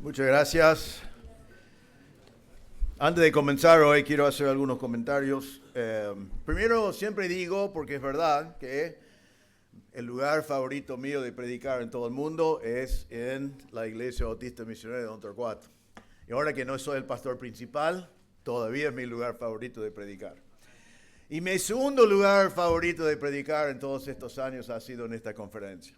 Muchas gracias. Antes de comenzar hoy quiero hacer algunos comentarios. Primero, siempre digo, porque es verdad, que el lugar favorito mío de predicar en todo el mundo es en la Iglesia Bautista Misionera de Don Torcuato. Y ahora que no soy el pastor principal, todavía es mi lugar favorito de predicar. Y mi segundo lugar favorito de predicar en todos estos años ha sido en esta conferencia.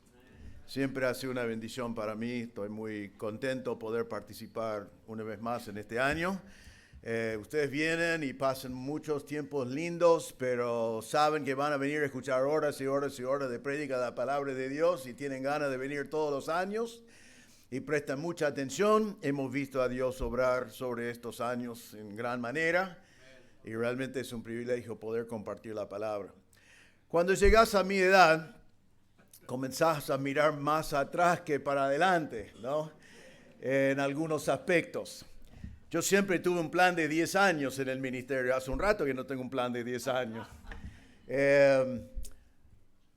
Siempre ha sido una bendición para mí, estoy muy contento de poder participar una vez más en este año. Ustedes vienen y pasan muchos tiempos lindos, pero saben que van a venir a escuchar horas y horas y horas de prédica de la palabra de Dios y tienen ganas de venir todos los años y prestan mucha atención. Hemos visto a Dios obrar sobre estos años en gran manera y realmente es un privilegio poder compartir la palabra. Cuando llegas a mi edad, comenzás a mirar más atrás que para adelante, ¿no? En algunos aspectos. Yo siempre tuve un plan de 10 años en el ministerio. Hace un rato que no tengo un plan de 10 años.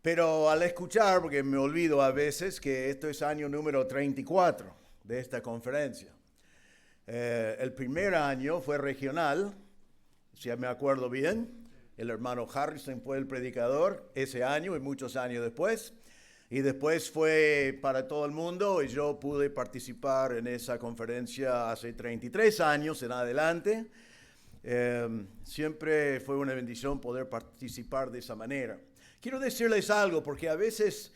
Pero al escuchar, porque me olvido a veces que esto es año número 34 de esta conferencia. El primer año fue regional, si me acuerdo bien. El hermano Harrison fue el predicador ese año y muchos años después. Y después fue para todo el mundo y yo pude participar en esa conferencia hace 33 años en adelante. Siempre fue una bendición poder participar de esa manera. Quiero decirles algo porque a veces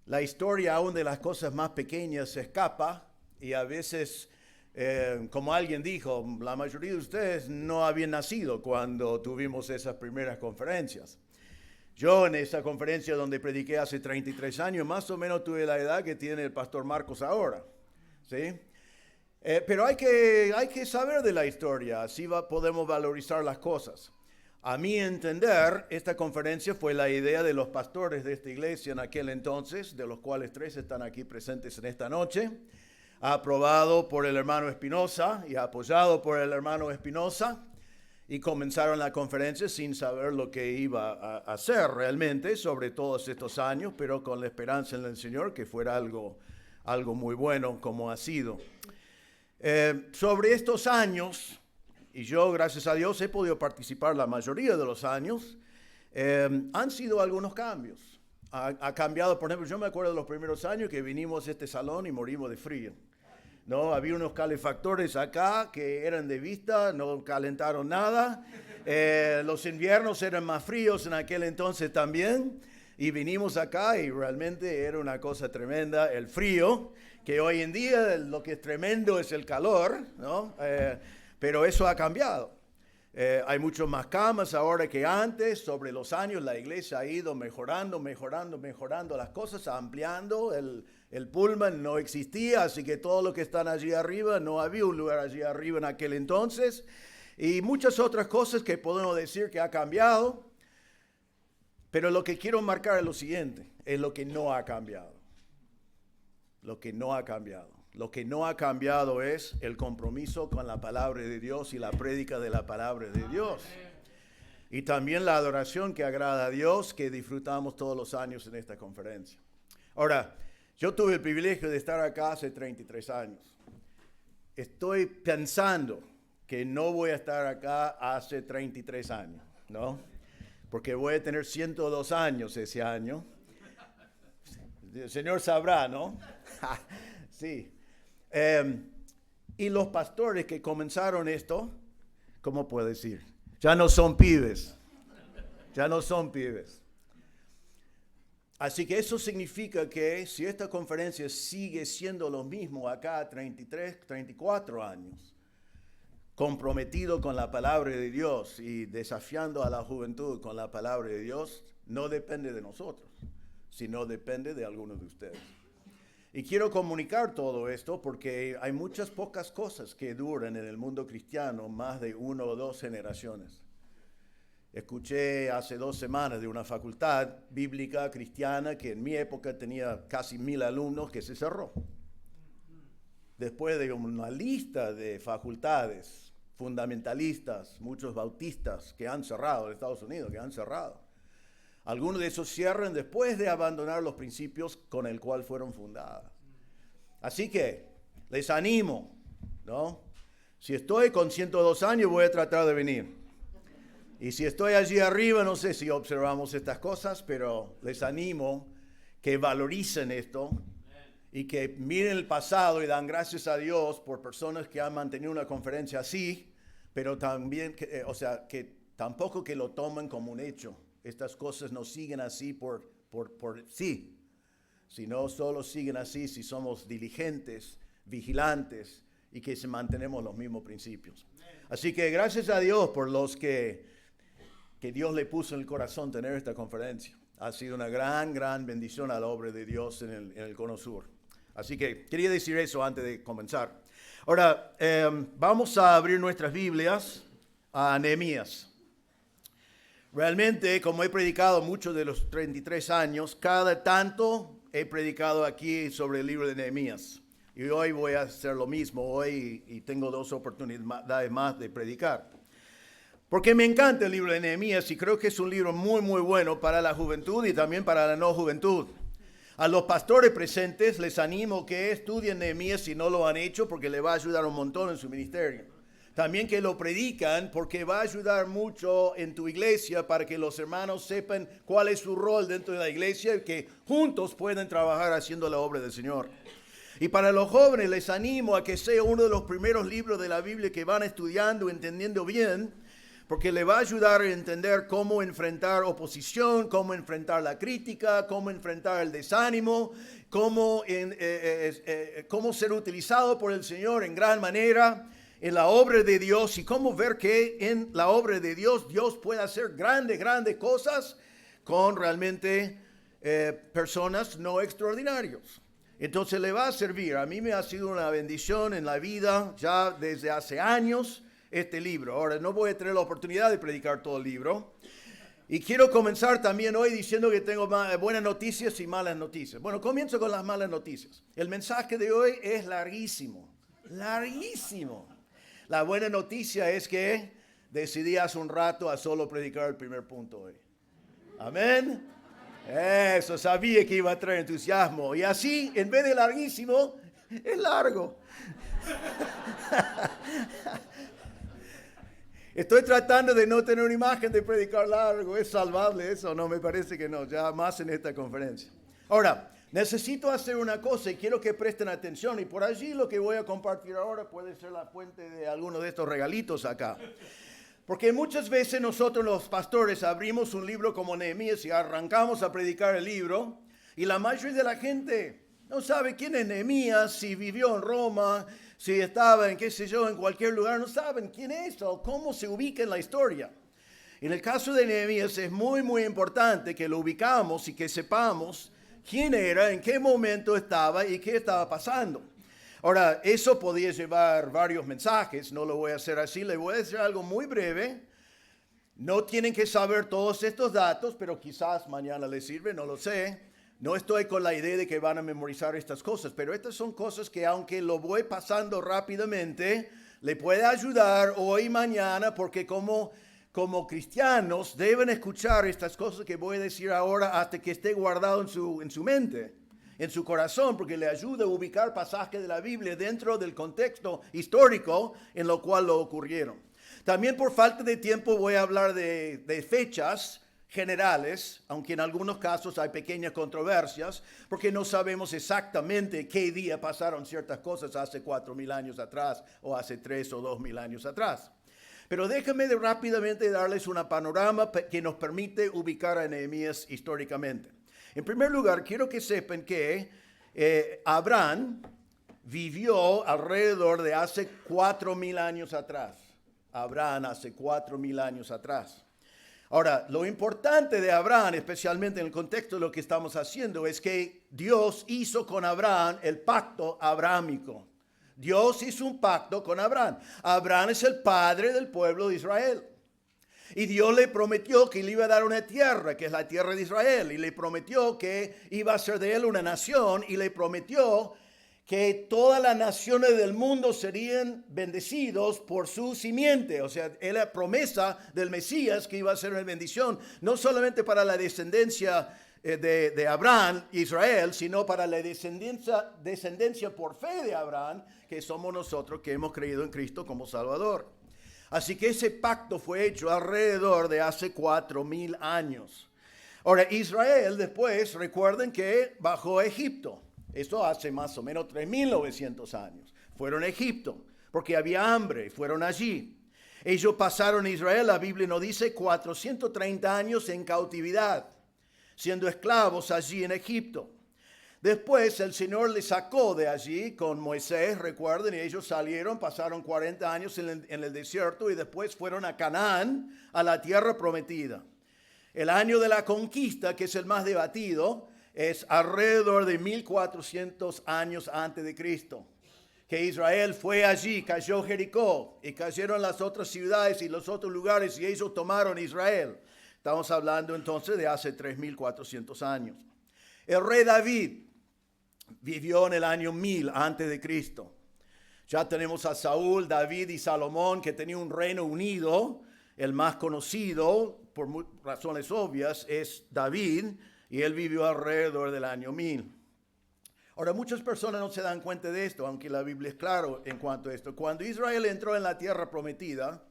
la historia aún de las cosas más pequeñas se escapa y a veces, como alguien dijo, la mayoría de ustedes no habían nacido cuando tuvimos esas primeras conferencias. Yo en esa conferencia donde prediqué hace 33 años, más o menos tuve la edad que tiene el pastor Marcos ahora, ¿sí? Pero hay que saber de la historia, así podemos valorizar las cosas. A mi entender, esta conferencia fue la idea de los pastores de esta iglesia en aquel entonces, de los cuales 3 están aquí presentes en esta noche, aprobado por el hermano Espinosa y apoyado por el hermano Espinosa. Y comenzaron la conferencia sin saber lo que iba a hacer realmente sobre todos estos años, pero con la esperanza en el Señor que fuera algo muy bueno como ha sido. Sobre estos años, y yo gracias a Dios he podido participar la mayoría de los años, han sido algunos cambios. Ha cambiado, por ejemplo, yo me acuerdo de los primeros años que vinimos a este salón y morimos de frío. No, había unos calefactores acá que eran de vista, no calentaron nada. Los inviernos eran más fríos en aquel entonces también. Y vinimos acá y realmente era una cosa tremenda el frío, que hoy en día lo que es tremendo es el calor, ¿no? Pero eso ha cambiado. Hay mucho más camas ahora que antes. Sobre los años la iglesia ha ido mejorando las cosas, ampliando. El Pullman no existía, así que todo lo que están allí arriba, no había un lugar allí arriba en aquel entonces. Y muchas otras cosas que podemos decir que ha cambiado. Pero lo que quiero marcar es lo siguiente, es lo que no ha cambiado. Lo que no ha cambiado. Lo que no ha cambiado es el compromiso con la palabra de Dios y la prédica de la palabra de Dios. Y también la adoración que agrada a Dios que disfrutamos todos los años en esta conferencia. Ahora, yo tuve el privilegio de estar acá hace 33 años. Estoy pensando que no voy a estar acá hace 33 años, ¿no? Porque voy a tener 102 años ese año. El Señor sabrá, ¿no? Sí. Y los pastores que comenzaron esto, ¿cómo puedo decir? Ya no son pibes. Ya no son pibes. Así que eso significa que si esta conferencia sigue siendo lo mismo acá 33, 34 años, comprometido con la palabra de Dios y desafiando a la juventud con la palabra de Dios, no depende de nosotros, sino depende de algunos de ustedes. Y quiero comunicar todo esto porque hay muchas pocas cosas que duran en el mundo cristiano más de 1 o 2 generaciones. Escuché hace 2 semanas de una facultad bíblica cristiana que en mi época tenía casi 1000 alumnos que se cerró. Después de una lista de facultades fundamentalistas, muchos bautistas que han cerrado en Estados Unidos, que han cerrado. Algunos de esos cierran después de abandonar los principios con el cual fueron fundadas. Así que les animo, ¿no? Si estoy con 102 años, voy a tratar de venir. Y si estoy allí arriba, no sé si observamos estas cosas, pero les animo que valoricen esto y que miren el pasado y dan gracias a Dios por personas que han mantenido una conferencia así, pero también, que tampoco que lo tomen como un hecho. Estas cosas no siguen así por sí, sino solo siguen así si somos diligentes, vigilantes y que se mantenemos los mismos principios. Así que gracias a Dios por los que Dios le puso en el corazón tener esta conferencia. Ha sido una gran bendición a la obra de Dios en el Cono Sur. Así que quería decir eso antes de comenzar. Ahora, vamos a abrir nuestras Biblias a Nehemías. Realmente, como he predicado muchos de los 33 años, cada tanto he predicado aquí sobre el libro de Nehemías. Y hoy voy a hacer lo mismo, hoy y tengo 2 oportunidades más de predicar. Porque me encanta el libro de Nehemías y creo que es un libro muy bueno para la juventud y también para la no juventud. A los pastores presentes les animo que estudien Nehemías si no lo han hecho porque le va a ayudar un montón en su ministerio. También que lo predican porque va a ayudar mucho en tu iglesia para que los hermanos sepan cuál es su rol dentro de la iglesia y que juntos pueden trabajar haciendo la obra del Señor. Y para los jóvenes les animo a que sea uno de los primeros libros de la Biblia que van estudiando, entendiendo bien, porque le va a ayudar a entender cómo enfrentar oposición, cómo enfrentar la crítica, cómo enfrentar el desánimo, cómo ser utilizado por el Señor en gran manera en la obra de Dios y cómo ver que en la obra de Dios, Dios puede hacer grandes cosas con realmente personas no extraordinarios. Entonces le va a servir. A mí me ha sido una bendición en la vida ya desde hace años este libro. Ahora no voy a tener la oportunidad de predicar todo el libro. Y quiero comenzar también hoy diciendo que tengo buenas noticias y malas noticias. Bueno, comienzo con las malas noticias. El mensaje de hoy es larguísimo. La buena noticia es que decidí hace un rato a solo predicar el primer punto hoy. Amén. Eso, sabía que iba a traer entusiasmo. Y así, en vez de larguísimo, es largo. Estoy tratando de no tener una imagen de predicar largo. ¿Es salvable eso? No, me parece que no. Ya más en esta conferencia. Ahora, necesito hacer una cosa y quiero que presten atención. Y por allí lo que voy a compartir ahora puede ser la fuente de alguno de estos regalitos acá. Porque muchas veces nosotros los pastores abrimos un libro como Nehemías y arrancamos a predicar el libro y la mayoría de la gente no sabe quién es Nehemías, si vivió en Roma, si estaba en en cualquier lugar, no saben quién es o cómo se ubica en la historia. En el caso de Nehemías es muy importante que lo ubicamos y que sepamos quién era, en qué momento estaba y qué estaba pasando. Ahora, eso podía llevar varios mensajes, no lo voy a hacer así, le voy a decir algo muy breve. No tienen que saber todos estos datos, pero quizás mañana les sirve, no lo sé. No estoy con la idea de que van a memorizar estas cosas, pero estas son cosas que aunque lo voy pasando rápidamente, le puede ayudar hoy y mañana, porque como cristianos deben escuchar estas cosas que voy a decir ahora hasta que esté guardado en su mente, en su corazón, porque le ayuda a ubicar pasajes de la Biblia dentro del contexto histórico en lo cual lo ocurrieron. También por falta de tiempo voy a hablar de fechas generales, aunque en algunos casos hay pequeñas controversias, porque no sabemos exactamente qué día pasaron ciertas cosas hace 4,000 años atrás o hace 3 o 2,000 años atrás. Pero déjenme rápidamente darles un panorama que nos permite ubicar a Nehemías históricamente. En primer lugar, quiero que sepan que Abraham vivió alrededor de hace 4,000 años atrás. Abraham hace 4,000 años atrás. Ahora, lo importante de Abraham, especialmente en el contexto de lo que estamos haciendo, es que Dios hizo con Abraham el pacto abrahámico. Dios hizo un pacto con Abraham. Abraham es el padre del pueblo de Israel. Y Dios le prometió que le iba a dar una tierra, que es la tierra de Israel. Y le prometió que iba a ser de él una nación. Y le prometió que todas las naciones del mundo serían bendecidos por su simiente. O sea, era promesa del Mesías que iba a ser una bendición, no solamente para la descendencia de Abraham, Israel, sino para la descendencia por fe de Abraham, que somos nosotros que hemos creído en Cristo como Salvador. Así que ese pacto fue hecho alrededor de hace 4,000 años. Ahora, Israel después, recuerden que bajó a Egipto. Esto hace más o menos 3,900 años. Fueron a Egipto porque había hambre y fueron allí. Ellos pasaron a Israel, la Biblia nos dice, 430 años en cautividad, siendo esclavos allí en Egipto. Después el Señor les sacó de allí con Moisés, recuerden, y ellos salieron, pasaron 40 años en el desierto y después fueron a Canaán, a la tierra prometida. El año de la conquista, que es el más debatido, es alrededor de 1400 años antes de Cristo. Que Israel fue allí, cayó Jericó y cayeron las otras ciudades y los otros lugares y ellos tomaron Israel. Estamos hablando entonces de hace 3,400 años. El rey David vivió en el año 1000 antes de Cristo. Ya tenemos a Saúl, David y Salomón, que tenían un reino unido. El más conocido, por razones obvias, es David, y él vivió alrededor del año 1000. Ahora, muchas personas no se dan cuenta de esto, aunque la Biblia es claro en cuanto a esto. Cuando Israel entró en la tierra prometida,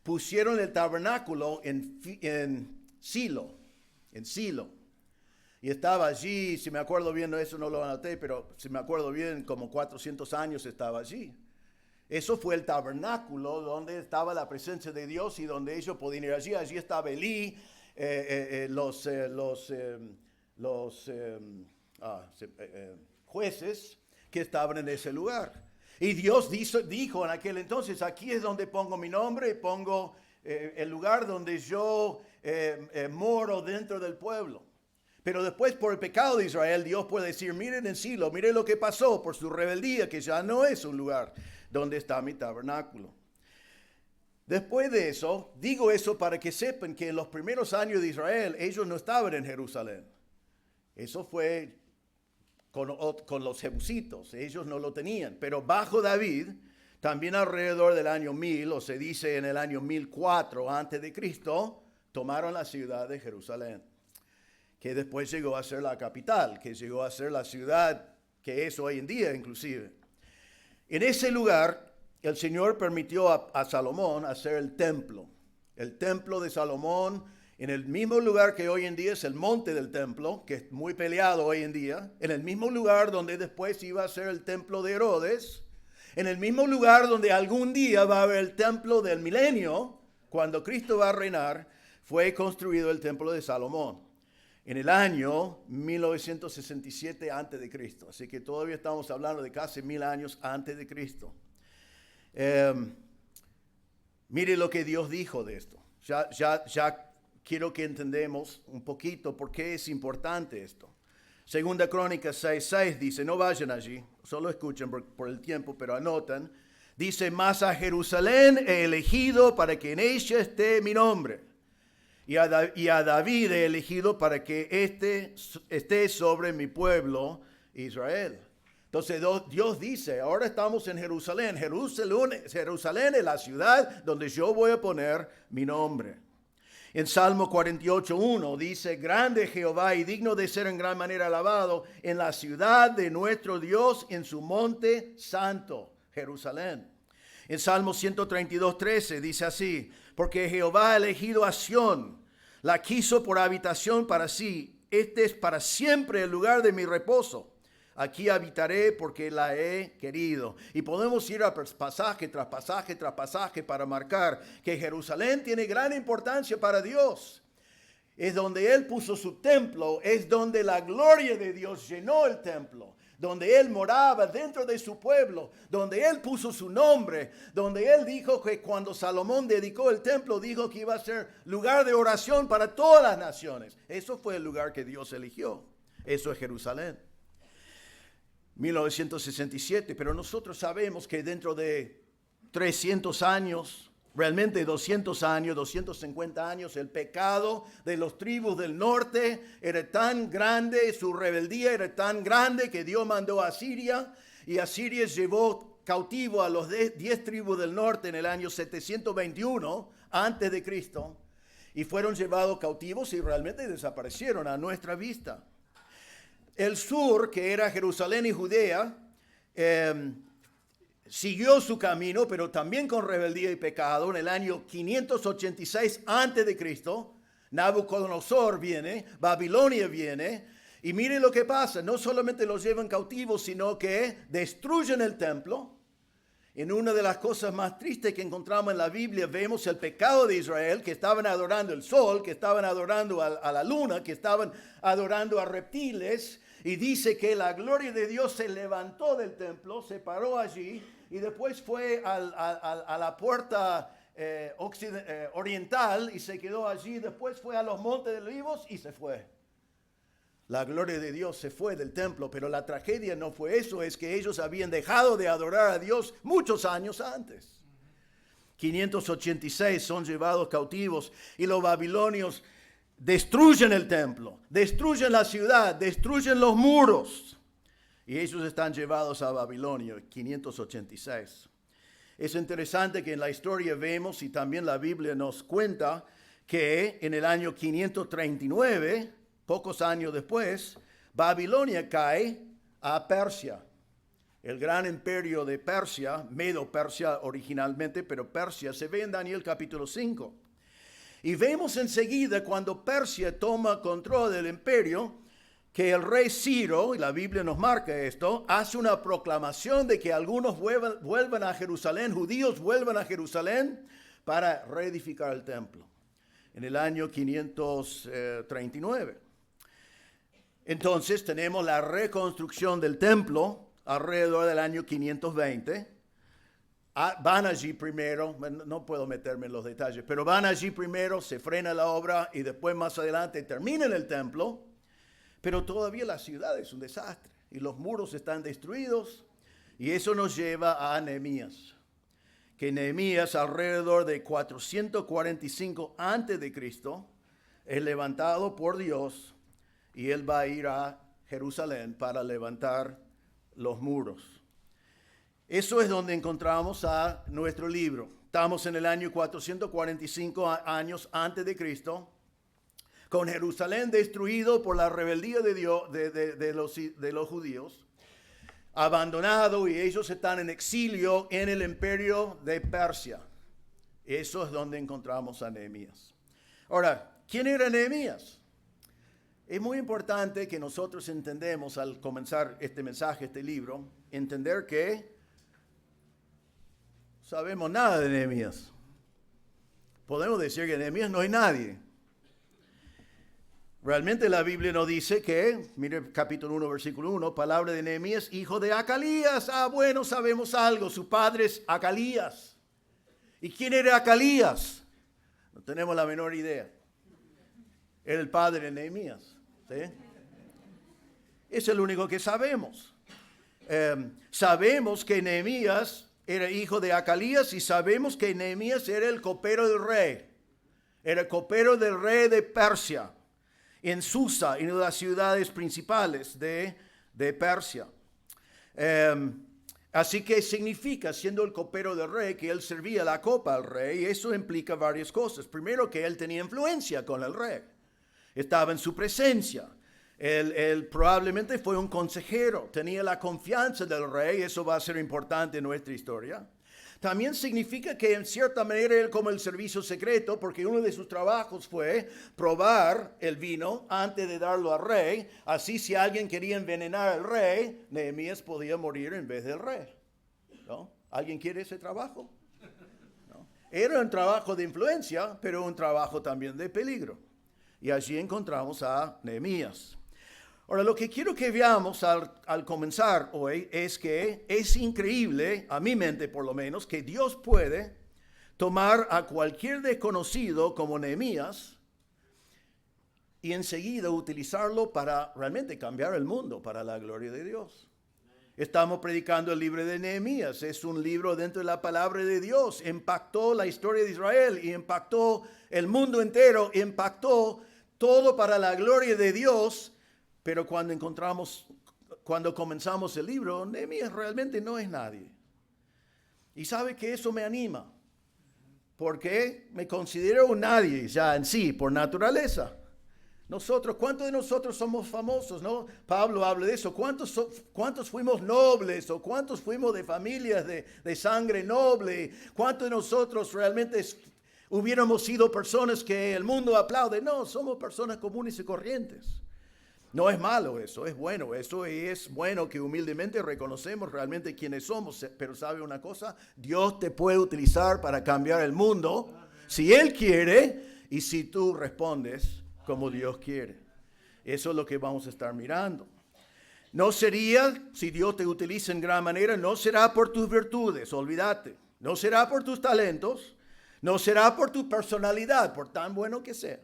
pusieron el tabernáculo en Silo. Y estaba allí, si me acuerdo bien, eso no lo anoté, pero si me acuerdo bien, como 400 años estaba allí. Eso fue el tabernáculo donde estaba la presencia de Dios y donde ellos podían ir allí. Allí estaba Elí, jueces que estaban en ese lugar. Y Dios dijo en aquel entonces, aquí es donde pongo mi nombre, pongo el lugar donde yo moro dentro del pueblo. Pero después, por el pecado de Israel, Dios puede decir, miren en Silo, miren lo que pasó por su rebeldía, que ya no es un lugar donde está mi tabernáculo. Después de eso, digo eso para que sepan que en los primeros años de Israel, ellos no estaban en Jerusalén. Eso fue con los jebusitos, ellos no lo tenían. Pero bajo David, también alrededor del año 1000, o se dice en el año 1004 antes de Cristo, tomaron la ciudad de Jerusalén, que después llegó a ser la capital, que llegó a ser la ciudad que es hoy en día inclusive. En ese lugar, el Señor permitió a Salomón hacer el templo de Salomón, en el mismo lugar que hoy en día es el monte del templo, que es muy peleado hoy en día, en el mismo lugar donde después iba a ser el templo de Herodes, en el mismo lugar donde algún día va a haber el templo del milenio, cuando Cristo va a reinar, fue construido el templo de Salomón en el año 1967 antes de Cristo. Así que todavía estamos hablando de casi 1000 años antes de Cristo. Mire lo que Dios dijo de esto. Ya quiero que entendamos un poquito por qué es importante esto. Segunda Crónicas 6:6 dice, no vayan allí, solo escuchen por el tiempo, pero anotan. Dice, mas a Jerusalén he elegido para que en ella esté mi nombre. Y a David he elegido para que esté sobre mi pueblo Israel. Entonces Dios dice, ahora estamos en Jerusalén. Jerusalén es la ciudad donde yo voy a poner mi nombre. En Salmo 48:1 dice, grande Jehová y digno de ser en gran manera alabado en la ciudad de nuestro Dios, en su monte santo, Jerusalén. En Salmo 132:13 dice así, porque Jehová ha elegido a Sión, la quiso por habitación para sí. Este es para siempre el lugar de mi reposo. Aquí habitaré porque la he querido. Y podemos ir a pasaje tras pasaje tras pasaje para marcar que Jerusalén tiene gran importancia para Dios. Es donde Él puso su templo, es donde la gloria de Dios llenó el templo, donde Él moraba dentro de su pueblo, donde Él puso su nombre, donde Él dijo que cuando Salomón dedicó el templo, dijo que iba a ser lugar de oración para todas las naciones. Eso fue el lugar que Dios eligió. Eso es Jerusalén. 1967, pero nosotros sabemos que dentro de 300 años, realmente 200 años, 250 años, el pecado de los tribus del norte era tan grande, su rebeldía era tan grande que Dios mandó a Asiria, y Asiria llevó cautivo a los 10 tribus del norte en el año 721 antes de Cristo. y fueron llevados cautivos y realmente desaparecieron a nuestra vista. El sur, que era Jerusalén y Judea, siguió su camino, pero también con rebeldía y pecado. En el año 586 a.C., Nabucodonosor viene, Babilonia viene, y mire lo que pasa. No solamente los llevan cautivos, sino que destruyen el templo. En una de las cosas más tristes que encontramos en la Biblia, vemos el pecado de Israel, que estaban adorando el sol, que estaban adorando a la luna, que estaban adorando a reptiles. Y dice que la gloria de Dios se levantó del templo, se paró allí y después fue a la puerta oriental y se quedó allí. Después fue a los montes de Olivos y se fue. La gloria de Dios se fue del templo, pero la tragedia no fue eso, es que ellos habían dejado de adorar a Dios muchos años antes. 586 son llevados cautivos y los babilonios destruyen el templo, destruyen la ciudad, destruyen los muros. Y ellos están llevados a Babilonia, 586. Es interesante que en la historia vemos, y también la Biblia nos cuenta, que en el año 539, pocos años después, Babilonia cae a Persia. El gran imperio de Persia, Medo-Persia originalmente, pero Persia se ve en Daniel capítulo 5. Y vemos enseguida cuando Persia toma control del imperio, que el rey Ciro, y la Biblia nos marca esto, hace una proclamación de que algunos vuelvan a Jerusalén, judíos vuelvan a Jerusalén para reedificar el templo, en el año 539. Entonces tenemos la reconstrucción del templo alrededor del año 520. Van allí primero, no puedo meterme en los detalles, pero van allí primero, se frena la obra y después más adelante terminan el templo, pero todavía la ciudad es un desastre y los muros están destruidos y eso nos lleva a Nehemías. Que Nehemías alrededor de 445 a.C. es levantado por Dios y él va a ir a Jerusalén para levantar los muros. Eso es donde encontramos a nuestro libro. Estamos en el año 445 años antes de Cristo, con Jerusalén destruido por la rebeldía de Dios, de los judíos, abandonado, y ellos están en exilio en el imperio de Persia. Eso es donde encontramos a Nehemías. Ahora, ¿quién era Nehemías? Es muy importante que nosotros entendemos al comenzar este mensaje, este libro, entender que sabemos nada de Nehemías. Podemos decir que en Nehemías no hay nadie. Realmente la Biblia nos dice que, mire capítulo 1, versículo 1, palabra de Nehemías, hijo de Acalías. Bueno, sabemos algo, su padre es Acalías. ¿Y quién era Acalías? No tenemos la menor idea. Era el padre de Nehemías. ¿Sí? Es el único que sabemos. Sabemos que Nehemías era hijo de Acalías y sabemos que Nehemías era el copero del rey. Era el copero del rey de Persia, en Susa, en una de las ciudades principales de Persia. Así que significa, siendo el copero del rey, que él servía la copa al rey, y eso implica varias cosas. Primero, que él tenía influencia con el rey. Estaba en su presencia. Él probablemente fue un consejero, tenía la confianza del rey, eso va a ser importante en nuestra historia. También significa que en cierta manera él, como el servicio secreto, porque uno de sus trabajos fue probar el vino antes de darlo al rey, así si alguien quería envenenar al rey, Nehemías podía morir en vez del rey. ¿No? ¿Alguien quiere ese trabajo? ¿No? Era un trabajo de influencia, pero un trabajo también de peligro. Y allí encontramos a Nehemías. Ahora, lo que quiero que veamos al comenzar hoy es que es increíble, a mi mente por lo menos, que Dios puede tomar a cualquier desconocido como Nehemías y enseguida utilizarlo para realmente cambiar el mundo para la gloria de Dios. Estamos predicando el libro de Nehemías, es un libro dentro de la palabra de Dios, impactó la historia de Israel y impactó el mundo entero, impactó todo para la gloria de Dios. Pero cuando comenzamos el libro, Nehemías realmente no es nadie. Y sabe que eso me anima. porque me considero un nadie ya en sí, por naturaleza. Nosotros, ¿cuántos de nosotros somos famosos, no? Pablo habla de eso. ¿Cuántos fuimos nobles o cuántos fuimos de familias de sangre noble? ¿Cuántos de nosotros realmente hubiéramos sido personas que el mundo aplaude? No, somos personas comunes y corrientes. No es malo eso, es bueno. Eso es bueno que humildemente reconocemos realmente quiénes somos. Pero ¿sabe una cosa? Dios te puede utilizar para cambiar el mundo si Él quiere y si tú respondes como Dios quiere. Eso es lo que vamos a estar mirando. No sería, si Dios te utiliza en gran manera, no será por tus virtudes, olvídate. No será por tus talentos, no será por tu personalidad, por tan bueno que sea.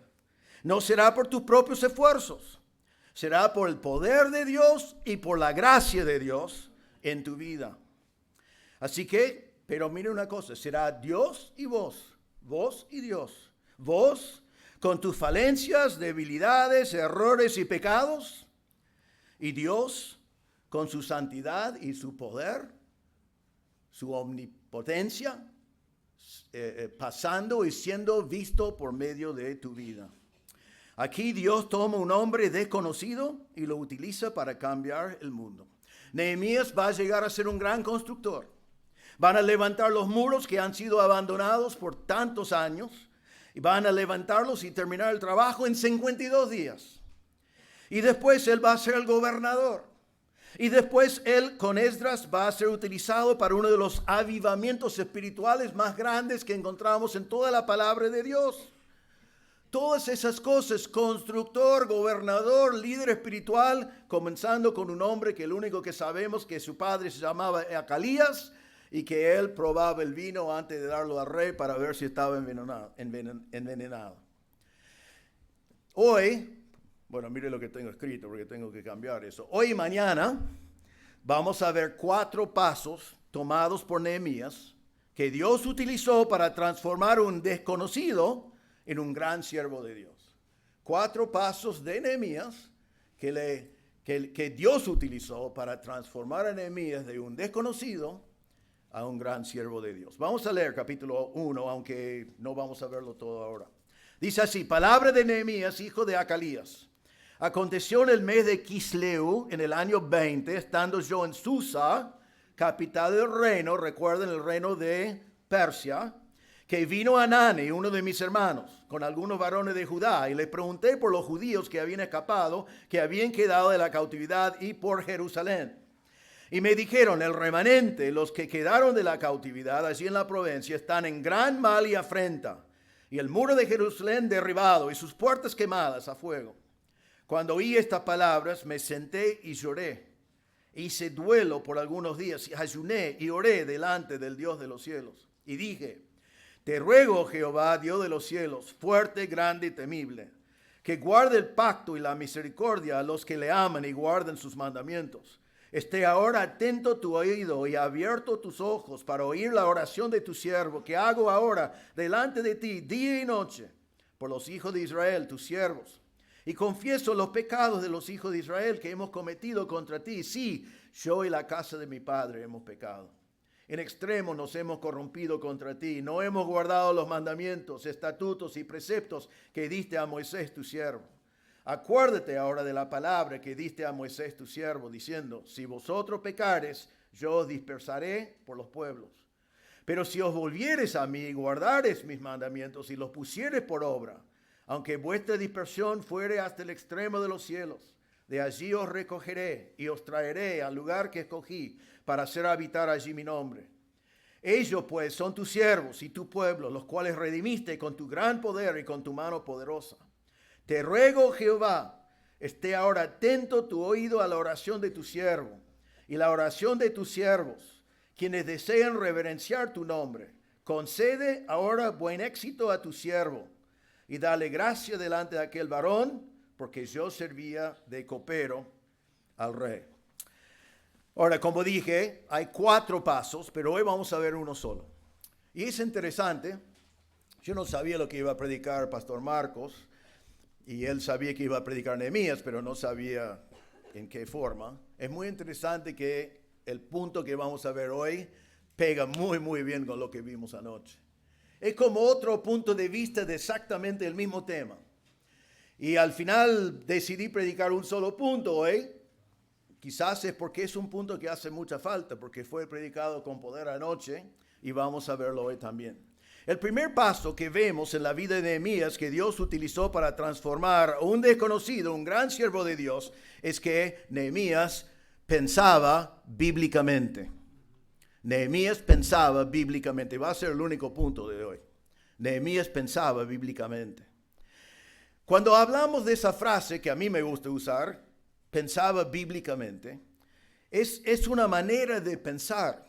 No será por tus propios esfuerzos. Será por el poder de Dios y por la gracia de Dios en tu vida. Así que, pero mire una cosa, será Dios y vos y Dios. Vos con tus falencias, debilidades, errores y pecados, y Dios con su santidad y su poder, su omnipotencia, pasando y siendo visto por medio de tu vida. Aquí Dios toma un hombre desconocido y lo utiliza para cambiar el mundo. Nehemías va a llegar a ser un gran constructor. Van a levantar los muros que han sido abandonados por tantos años y van a levantarlos y terminar el trabajo en 52 días. Y después él va a ser el gobernador. Y después él con Esdras va a ser utilizado para uno de los avivamientos espirituales más grandes que encontramos en toda la palabra de Dios. Todas esas cosas, constructor, gobernador, líder espiritual, comenzando con un hombre que el único que sabemos que su padre se llamaba Acalías y que él probaba el vino antes de darlo al rey para ver si estaba envenenado. Hoy, bueno, mire lo que tengo escrito porque tengo que cambiar eso. Hoy y mañana vamos a ver 4 pasos tomados por Nehemías que Dios utilizó para transformar un desconocido en un gran siervo de Dios. 4 pasos de Nehemías que Dios utilizó para transformar a Nehemías de un desconocido a un gran siervo de Dios. Vamos a leer capítulo 1, aunque no vamos a verlo todo ahora. Dice así: palabra de Nehemías, hijo de Acalías. Aconteció en el mes de Quisleu, en el año 20, estando yo en Susa, capital del reino, recuerden el reino de Persia, que vino Hanani, uno de mis hermanos, con algunos varones de Judá, y le pregunté por los judíos que habían escapado, que habían quedado de la cautividad, y por Jerusalén. Y me dijeron: el remanente, los que quedaron de la cautividad allí en la provincia, están en gran mal y afrenta, y el muro de Jerusalén derribado, y sus puertas quemadas a fuego. Cuando oí estas palabras, me senté y lloré. Hice duelo por algunos días, y ayuné y oré delante del Dios de los cielos. Y dije: te ruego, Jehová, Dios de los cielos, fuerte, grande y temible, que guarde el pacto y la misericordia a los que le aman y guarden sus mandamientos. Esté ahora atento tu oído y abierto tus ojos para oír la oración de tu siervo, que hago ahora delante de ti día y noche, por los hijos de Israel, tus siervos. Y confieso los pecados de los hijos de Israel que hemos cometido contra ti. Sí, yo y la casa de mi padre hemos pecado. En extremo nos hemos corrompido contra ti. No hemos guardado los mandamientos, estatutos y preceptos que diste a Moisés tu siervo. Acuérdate ahora de la palabra que diste a Moisés tu siervo, diciendo: si vosotros pecares, yo os dispersaré por los pueblos. Pero si os volvieres a mí y guardares mis mandamientos y los pusieres por obra, aunque vuestra dispersión fuere hasta el extremo de los cielos, de allí os recogeré y os traeré al lugar que escogí para hacer habitar allí mi nombre. Ellos pues son tus siervos y tu pueblo, los cuales redimiste con tu gran poder y con tu mano poderosa. Te ruego, Jehová, esté ahora atento tu oído a la oración de tu siervo y la oración de tus siervos, quienes desean reverenciar tu nombre. Concede ahora buen éxito a tu siervo y dale gracia delante de aquel varón, porque yo servía de copero al rey. Ahora, como dije, hay 4 pasos, pero hoy vamos a ver uno solo. Y es interesante, yo no sabía lo que iba a predicar Pastor Marcos, y él sabía que iba a predicar Nehemías, pero no sabía en qué forma. Es muy interesante que el punto que vamos a ver hoy pega muy, muy bien con lo que vimos anoche. Es como otro punto de vista de exactamente el mismo tema. Y al final decidí predicar un solo punto hoy. Quizás es porque es un punto que hace mucha falta, porque fue predicado con poder anoche y vamos a verlo hoy también. El primer paso que vemos en la vida de Nehemías que Dios utilizó para transformar a un desconocido, un gran siervo de Dios, es que Nehemías pensaba bíblicamente. Nehemías pensaba bíblicamente. Va a ser el único punto de hoy. Nehemías pensaba bíblicamente. Cuando hablamos de esa frase que a mí me gusta usar, pensaba bíblicamente, es una manera de pensar.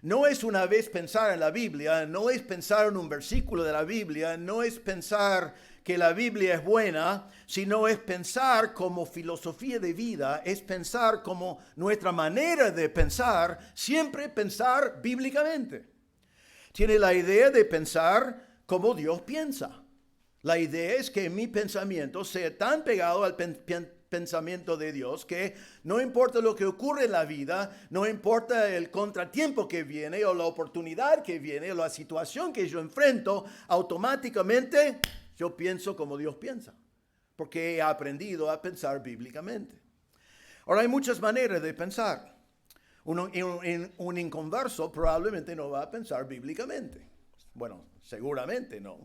No es una vez pensar en la Biblia, no es pensar en un versículo de la Biblia, no es pensar que la Biblia es buena, sino es pensar como filosofía de vida, es pensar como nuestra manera de pensar, siempre pensar bíblicamente. Tiene la idea de pensar como Dios piensa. La idea es que mi pensamiento sea tan pegado al pensamiento de Dios que no importa lo que ocurre en la vida, no importa el contratiempo que viene o la oportunidad que viene o la situación que yo enfrento, automáticamente yo pienso como Dios piensa, porque he aprendido a pensar bíblicamente. Ahora hay muchas maneras de pensar. Un inconverso probablemente no va a pensar bíblicamente. Bueno, seguramente no.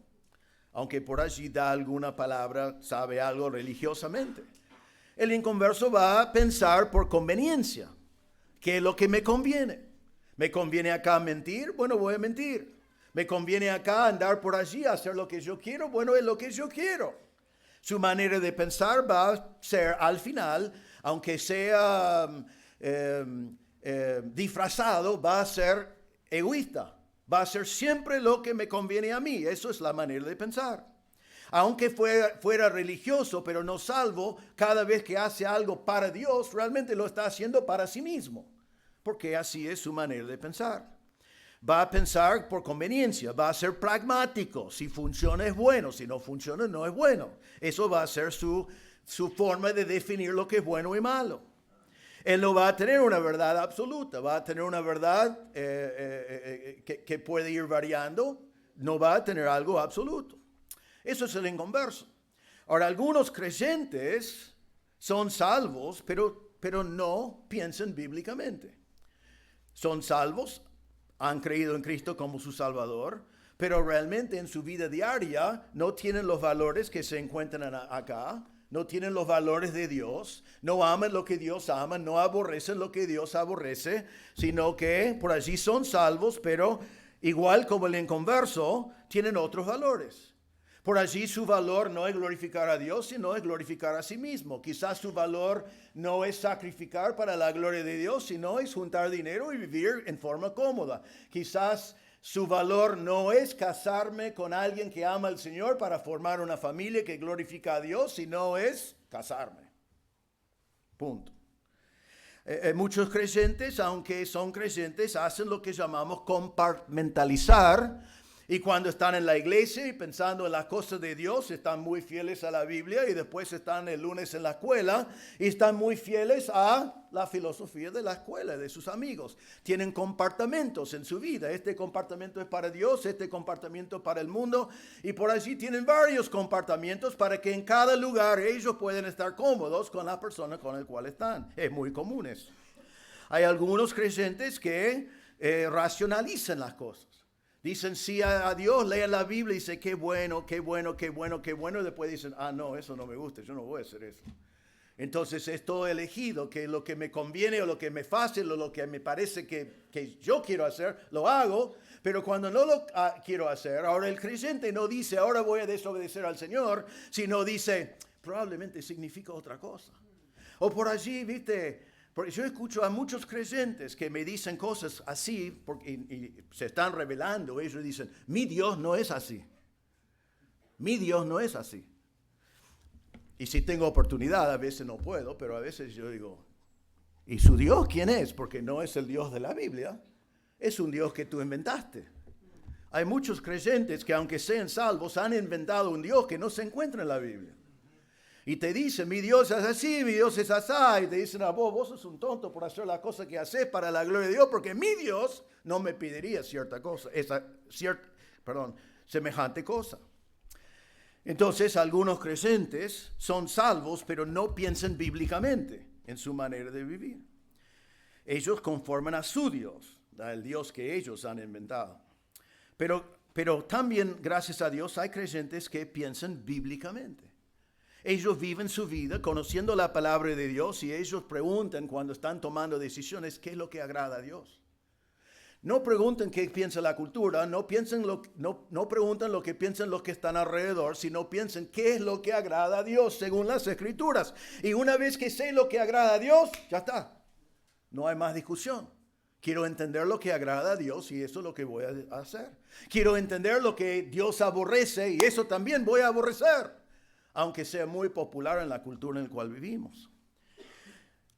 Aunque por allí da alguna palabra, sabe algo religiosamente. El inconverso va a pensar por conveniencia. ¿Qué es lo que me conviene? ¿Me conviene acá mentir? Bueno, voy a mentir. ¿Me conviene acá andar por allí, hacer lo que yo quiero? Bueno, es lo que yo quiero. Su manera de pensar va a ser al final, aunque sea disfrazado, va a ser egoísta. Va a ser siempre lo que me conviene a mí. Eso es la manera de pensar. Aunque fuera religioso, pero no salvo, cada vez que hace algo para Dios, realmente lo está haciendo para sí mismo. Porque así es su manera de pensar. Va a pensar por conveniencia, va a ser pragmático. Si funciona es bueno, si no funciona no es bueno. Eso va a ser su forma de definir lo que es bueno y malo. Él no va a tener una verdad absoluta, va a tener una verdad que puede ir variando, no va a tener algo absoluto. Eso es el inconverso. Ahora, algunos creyentes son salvos, pero no piensan bíblicamente. Son salvos, han creído en Cristo como su Salvador, pero realmente en su vida diaria no tienen los valores que se encuentran acá, no tienen los valores de Dios, no aman lo que Dios ama, no aborrecen lo que Dios aborrece, sino que por allí son salvos, pero igual como el inconverso, tienen otros valores. Por allí su valor no es glorificar a Dios, sino es glorificar a sí mismo. Quizás su valor no es sacrificar para la gloria de Dios, sino es juntar dinero y vivir en forma cómoda. Quizás su valor no es casarme con alguien que ama al Señor para formar una familia que glorifica a Dios, sino es casarme. Punto. Muchos creyentes, aunque son creyentes, hacen lo que llamamos compartimentalizar. Y cuando están en la iglesia y pensando en las cosas de Dios, están muy fieles a la Biblia y después están el lunes en la escuela y están muy fieles a la filosofía de la escuela, de sus amigos. Tienen compartimentos en su vida. Este compartimento es para Dios, este compartimento para el mundo y por allí tienen varios compartimentos para que en cada lugar ellos puedan estar cómodos con la persona con la cual están. Es muy común eso. Hay algunos creyentes que racionalizan las cosas. Dicen sí a Dios, lean la Biblia y dicen qué bueno, qué bueno, qué bueno, qué bueno. Y después dicen, no, eso no me gusta, yo no voy a hacer eso. Entonces es todo elegido, que lo que me conviene o lo que me fácil o lo que me parece que yo quiero hacer, lo hago. Pero cuando no lo quiero hacer, ahora el creyente no dice, ahora voy a desobedecer al Señor, sino dice, probablemente significa otra cosa. O por allí, viste, porque yo escucho a muchos creyentes que me dicen cosas así y se están revelando. Ellos dicen, mi Dios no es así. Mi Dios no es así. Y si tengo oportunidad, a veces no puedo, pero a veces yo digo, ¿y su Dios quién es? Porque no es el Dios de la Biblia. Es un Dios que tú inventaste. Hay muchos creyentes que aunque sean salvos, han inventado un Dios que no se encuentra en la Biblia. Y te dicen, mi Dios es así, mi Dios es así. Y te dicen, vos sos un tonto por hacer la cosa que haces para la gloria de Dios, porque mi Dios no me pediría cierta cosa, semejante cosa. Entonces, algunos creyentes son salvos, pero no piensan bíblicamente en su manera de vivir. Ellos conforman a su Dios, el Dios que ellos han inventado. Pero también, gracias a Dios, hay creyentes que piensan bíblicamente. Ellos viven su vida conociendo la palabra de Dios y ellos preguntan cuando están tomando decisiones qué es lo que agrada a Dios. No preguntan qué piensa la cultura, no preguntan lo que piensan los que están alrededor, sino piensan qué es lo que agrada a Dios según las Escrituras. Y una vez que sé lo que agrada a Dios, ya está. No hay más discusión. Quiero entender lo que agrada a Dios y eso es lo que voy a hacer. Quiero entender lo que Dios aborrece y eso también voy a aborrecer, aunque sea muy popular en la cultura en la cual vivimos.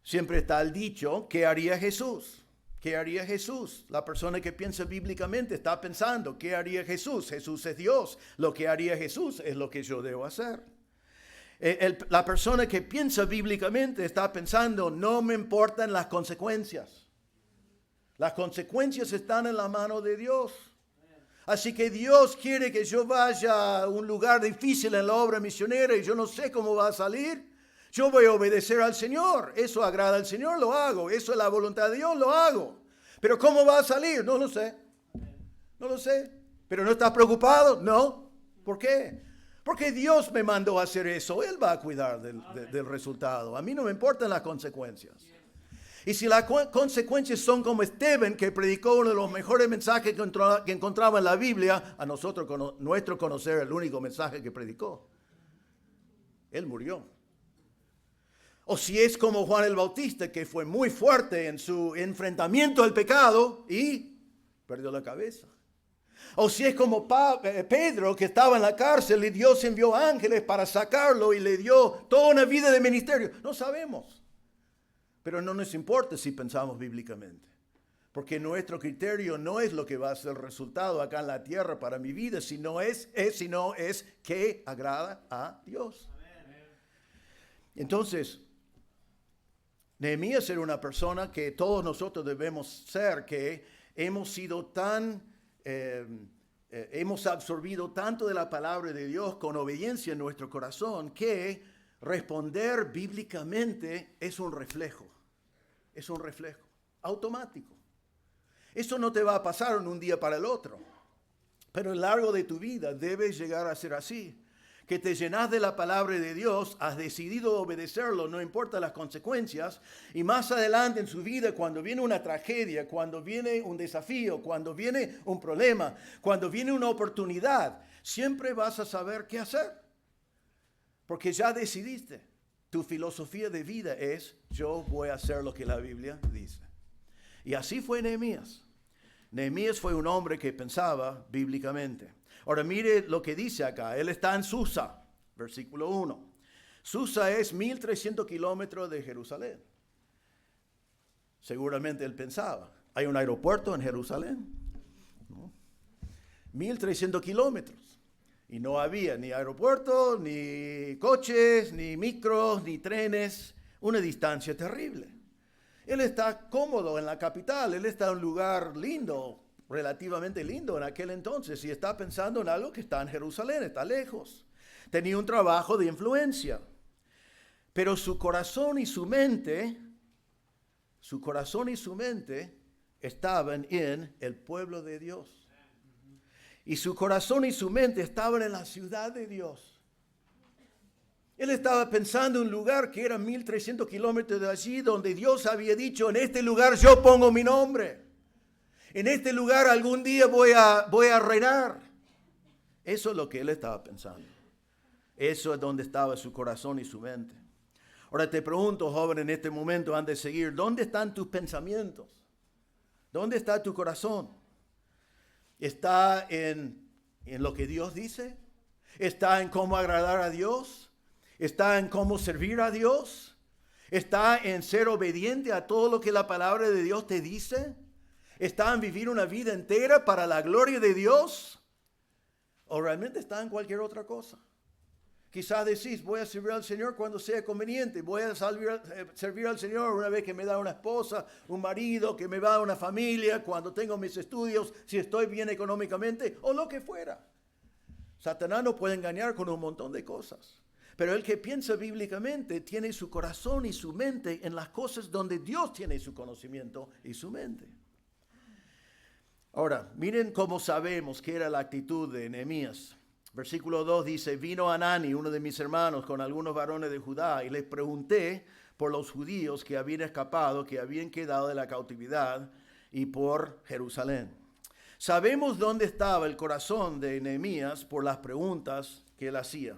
Siempre está el dicho, ¿qué haría Jesús? ¿Qué haría Jesús? La persona que piensa bíblicamente está pensando, ¿qué haría Jesús? Jesús es Dios. Lo que haría Jesús es lo que yo debo hacer. La persona que piensa bíblicamente está pensando, no me importan las consecuencias. Las consecuencias están en la mano de Dios. Así que Dios quiere que yo vaya a un lugar difícil en la obra misionera y yo no sé cómo va a salir. Yo voy a obedecer al Señor. Eso agrada al Señor, lo hago. Eso es la voluntad de Dios, lo hago. Pero ¿cómo va a salir? No lo sé. No lo sé. ¿Pero no estás preocupado? No. ¿Por qué? Porque Dios me mandó a hacer eso. Él va a cuidar del resultado. A mí no me importan las consecuencias. Y si las consecuencias son como Esteban, que predicó uno de los mejores mensajes que encontraba en la Biblia, a nosotros, nuestro conocer, el único mensaje que predicó. Él murió. O si es como Juan el Bautista, que fue muy fuerte en su enfrentamiento al pecado y perdió la cabeza. O si es como Pedro, que estaba en la cárcel y Dios envió ángeles para sacarlo y le dio toda una vida de ministerio. No sabemos. Pero no nos importa si pensamos bíblicamente. Porque nuestro criterio no es lo que va a ser el resultado acá en la tierra para mi vida, sino es que agrada a Dios. Entonces, Nehemías era una persona que todos nosotros debemos ser, que hemos sido hemos absorbido tanto de la palabra de Dios con obediencia en nuestro corazón que responder bíblicamente es un reflejo automático. Eso no te va a pasar en un día para el otro, pero a lo largo de tu vida debes llegar a ser así. Que te llenas de la palabra de Dios, has decidido obedecerlo, no importa las consecuencias, y más adelante en su vida, cuando viene una tragedia, cuando viene un desafío, cuando viene un problema, cuando viene una oportunidad, siempre vas a saber qué hacer, porque ya decidiste. Tu filosofía de vida es, yo voy a hacer lo que la Biblia dice. Y así fue Nehemías. Nehemías fue un hombre que pensaba bíblicamente. Ahora mire lo que dice acá. Él está en Susa, versículo 1. Susa es 1,300 kilómetros de Jerusalén. Seguramente él pensaba, ¿hay un aeropuerto en Jerusalén? ¿No? 1,300 kilómetros. Y no había ni aeropuerto, ni coches, ni micros, ni trenes. Una distancia terrible. Él está cómodo en la capital. Él está en un lugar lindo, relativamente lindo en aquel entonces, y está pensando en algo que está en Jerusalén, está lejos. Tenía un trabajo de influencia, pero su corazón y su mente estaban en el pueblo de Dios. Y su corazón y su mente estaban en la ciudad de Dios. Él estaba pensando en un lugar que era 1,300 kilómetros de allí, donde Dios había dicho, en este lugar yo pongo mi nombre. En este lugar algún día voy a reinar. Eso es lo que él estaba pensando. Eso es donde estaba su corazón y su mente. Ahora te pregunto, joven, en este momento, antes de seguir, ¿dónde están tus pensamientos? ¿Dónde está tu corazón? ¿Está en lo que Dios dice? ¿Está en cómo agradar a Dios? ¿Está en cómo servir a Dios? ¿Está en ser obediente a todo lo que la palabra de Dios te dice? ¿Está en vivir una vida entera para la gloria de Dios? ¿O realmente está en cualquier otra cosa? Quizás decís, voy a servir al Señor cuando sea conveniente. Voy a servir al Señor una vez que me da una esposa, un marido, que me da una familia, cuando tengo mis estudios, si estoy bien económicamente, o lo que fuera. Satanás nos puede engañar con un montón de cosas. Pero el que piensa bíblicamente tiene su corazón y su mente en las cosas donde Dios tiene su conocimiento y su mente. Ahora, miren cómo sabemos que era la actitud de Nehemías. Versículo 2 dice, vino Hanani, uno de mis hermanos, con algunos varones de Judá, y les pregunté por los judíos que habían escapado, que habían quedado de la cautividad, y por Jerusalén. Sabemos dónde estaba el corazón de Nehemías por las preguntas que él hacía.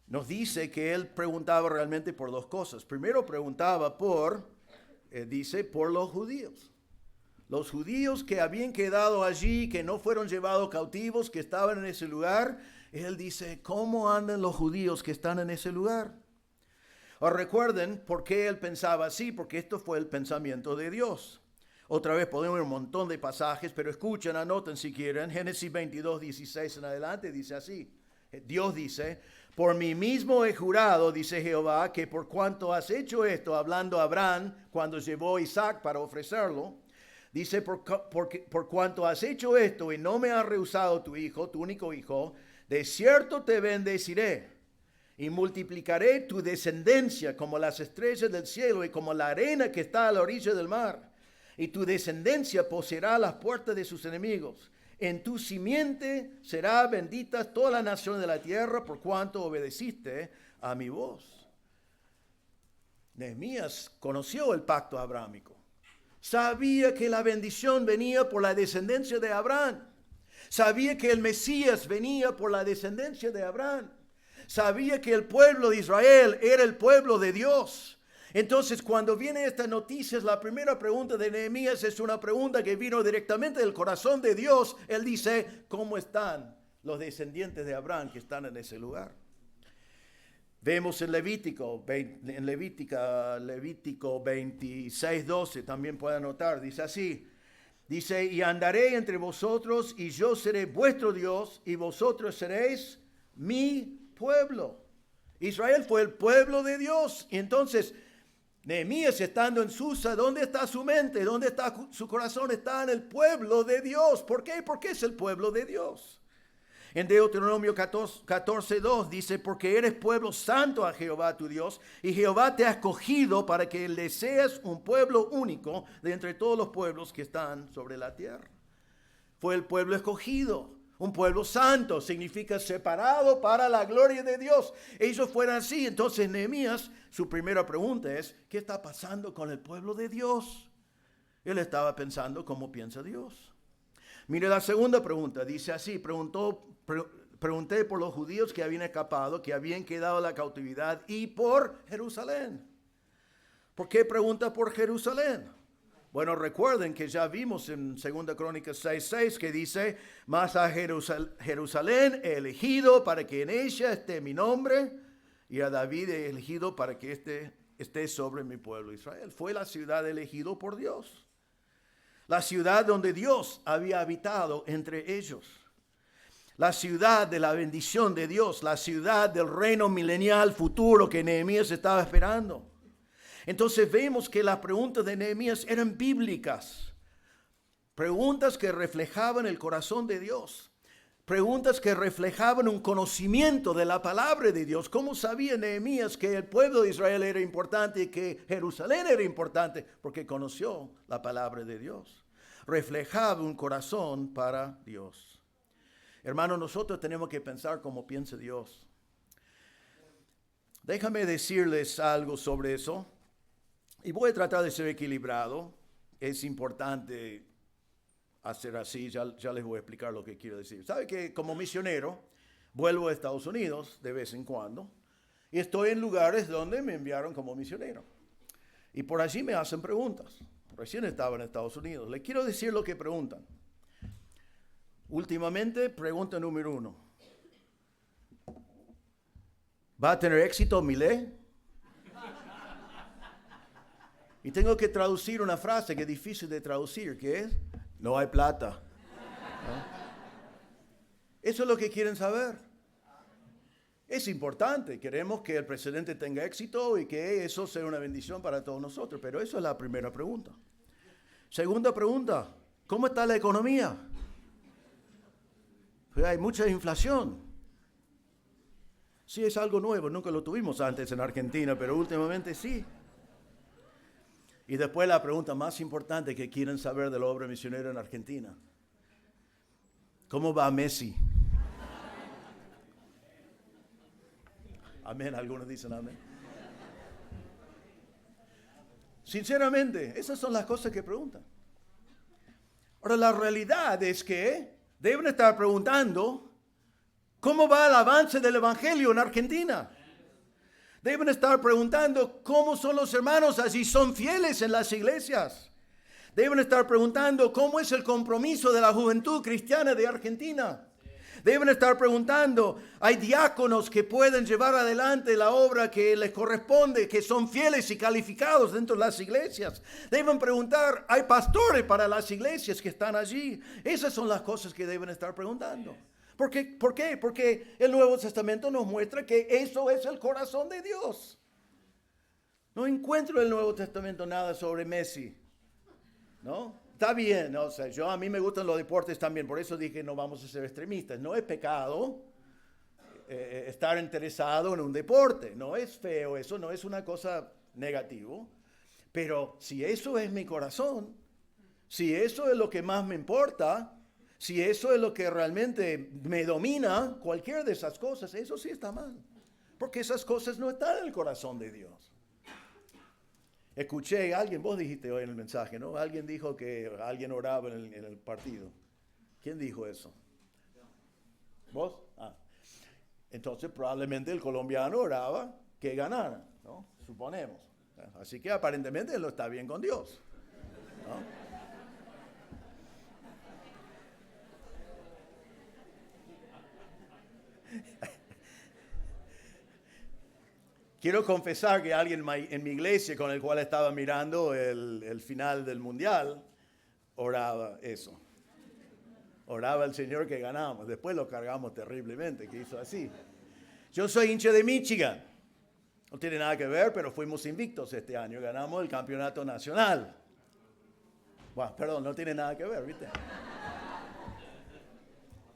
Nos dice que él preguntaba realmente por dos cosas. Primero preguntaba por los judíos. Los judíos que habían quedado allí, que no fueron llevados cautivos, que estaban en ese lugar. Él dice, ¿cómo andan los judíos que están en ese lugar? Ahora recuerden por qué él pensaba así, porque esto fue el pensamiento de Dios. Otra vez podemos ver un montón de pasajes, pero escuchen, anoten si quieren. Génesis 22, 16 en adelante dice así. Dios dice, por mí mismo he jurado, dice Jehová, que por cuanto has hecho esto, hablando a Abraham cuando llevó a Isaac para ofrecerlo, dice, por cuanto has hecho esto y no me has rehusado tu hijo, tu único hijo, de cierto te bendeciré y multiplicaré tu descendencia como las estrellas del cielo y como la arena que está a la orilla del mar. Y tu descendencia poseerá las puertas de sus enemigos. En tu simiente será bendita toda la nación de la tierra por cuanto obedeciste a mi voz. Nehemías conoció el pacto abrámico. Sabía que la bendición venía por la descendencia de Abraham. Sabía que el Mesías venía por la descendencia de Abraham. Sabía que el pueblo de Israel era el pueblo de Dios. Entonces, cuando viene estas noticias, la primera pregunta de Nehemías es una pregunta que vino directamente del corazón de Dios. Él dice, ¿cómo están los descendientes de Abraham que están en ese lugar? Vemos en Levítico 26, 12, también pueden notar, dice así. Dice, y andaré entre vosotros y yo seré vuestro Dios y vosotros seréis mi pueblo. Israel fue el pueblo de Dios. Y entonces, Nehemías estando en Susa, ¿dónde está su mente? ¿Dónde está su corazón? Está en el pueblo de Dios. ¿Por qué? Porque es el pueblo de Dios. En Deuteronomio 14:2 dice, porque eres pueblo santo a Jehová tu Dios, y Jehová te ha escogido para que le seas un pueblo único de entre todos los pueblos que están sobre la tierra. Fue el pueblo escogido. Un pueblo santo significa separado para la gloria de Dios. Ellos fueron así. Entonces Nehemías, su primera pregunta es, ¿qué está pasando con el pueblo de Dios? Él estaba pensando cómo piensa Dios. Mire la segunda pregunta. Dice así, pregunté por los judíos que habían escapado, que habían quedado en la cautividad y por Jerusalén. ¿Por qué pregunta por Jerusalén? Bueno, recuerden que ya vimos en 2 Crónicas 6:6 que dice, mas a Jerusalén he elegido para que en ella esté mi nombre, y a David he elegido para que esté sobre mi pueblo Israel. Fue la ciudad elegida por Dios. La ciudad donde Dios había habitado entre ellos. La ciudad de la bendición de Dios, la ciudad del reino milenial futuro que Nehemías estaba esperando. Entonces vemos que las preguntas de Nehemías eran bíblicas. Preguntas que reflejaban el corazón de Dios. Preguntas que reflejaban un conocimiento de la palabra de Dios. ¿Cómo sabía Nehemías que el pueblo de Israel era importante y que Jerusalén era importante? Porque conoció la palabra de Dios. Reflejaba un corazón para Dios. Hermanos, nosotros tenemos que pensar como piensa Dios. Déjame decirles algo sobre eso. Y voy a tratar de ser equilibrado. Es importante hacer así. Ya les voy a explicar lo que quiero decir. ¿Sabe que como misionero vuelvo a Estados Unidos de vez en cuando? Y estoy en lugares donde me enviaron como misionero. Y por allí me hacen preguntas. Recién estaba en Estados Unidos. Les quiero decir lo que preguntan. Últimamente, pregunta número 1. ¿Va a tener éxito Milei? Y tengo que traducir una frase que es difícil de traducir, que es, no hay plata. ¿No? Eso es lo que quieren saber. Es importante, queremos que el presidente tenga éxito y que eso sea una bendición para todos nosotros, pero eso es la primera pregunta. Segunda pregunta, ¿cómo está la economía? Pues hay mucha inflación. Sí, es algo nuevo, nunca lo tuvimos antes en Argentina, pero últimamente sí. Y después la pregunta más importante que quieren saber de la obra misionera en Argentina. ¿Cómo va Messi? Amén, algunos dicen amén. Sinceramente, esas son las cosas que preguntan. Ahora, la realidad es que deben estar preguntando cómo va el avance del Evangelio en Argentina. Deben estar preguntando cómo son los hermanos allí, son fieles en las iglesias. Deben estar preguntando cómo es el compromiso de la juventud cristiana de Argentina. Deben estar preguntando, hay diáconos que pueden llevar adelante la obra que les corresponde, que son fieles y calificados dentro de las iglesias. Deben preguntar, hay pastores para las iglesias que están allí. Esas son las cosas que deben estar preguntando. ¿Por qué? Porque el Nuevo Testamento nos muestra que eso es el corazón de Dios. No encuentro en el Nuevo Testamento nada sobre Messi, ¿no? Está bien, ¿no? O sea, a mí me gustan los deportes también, por eso dije no vamos a ser extremistas. No es pecado estar interesado en un deporte, no es feo eso, no es una cosa negativa. Pero si eso es mi corazón, si eso es lo que más me importa, si eso es lo que realmente me domina, cualquiera de esas cosas, eso sí está mal. Porque esas cosas no están en el corazón de Dios. Escuché a alguien, vos dijiste hoy en el mensaje, ¿no? Alguien dijo que alguien oraba en el partido. ¿Quién dijo eso? ¿Vos? Ah. Entonces probablemente el colombiano oraba que ganara, ¿no? Suponemos. Así que aparentemente él está bien con Dios, ¿no? Quiero confesar que alguien en mi iglesia con el cual estaba mirando el final del mundial, oraba eso. Oraba al Señor que ganamos. Después lo cargamos terriblemente, que hizo así. Yo soy hincha de Michigan. No tiene nada que ver, pero fuimos invictos este año. Ganamos el campeonato nacional. Bueno, perdón, no tiene nada que ver, ¿viste?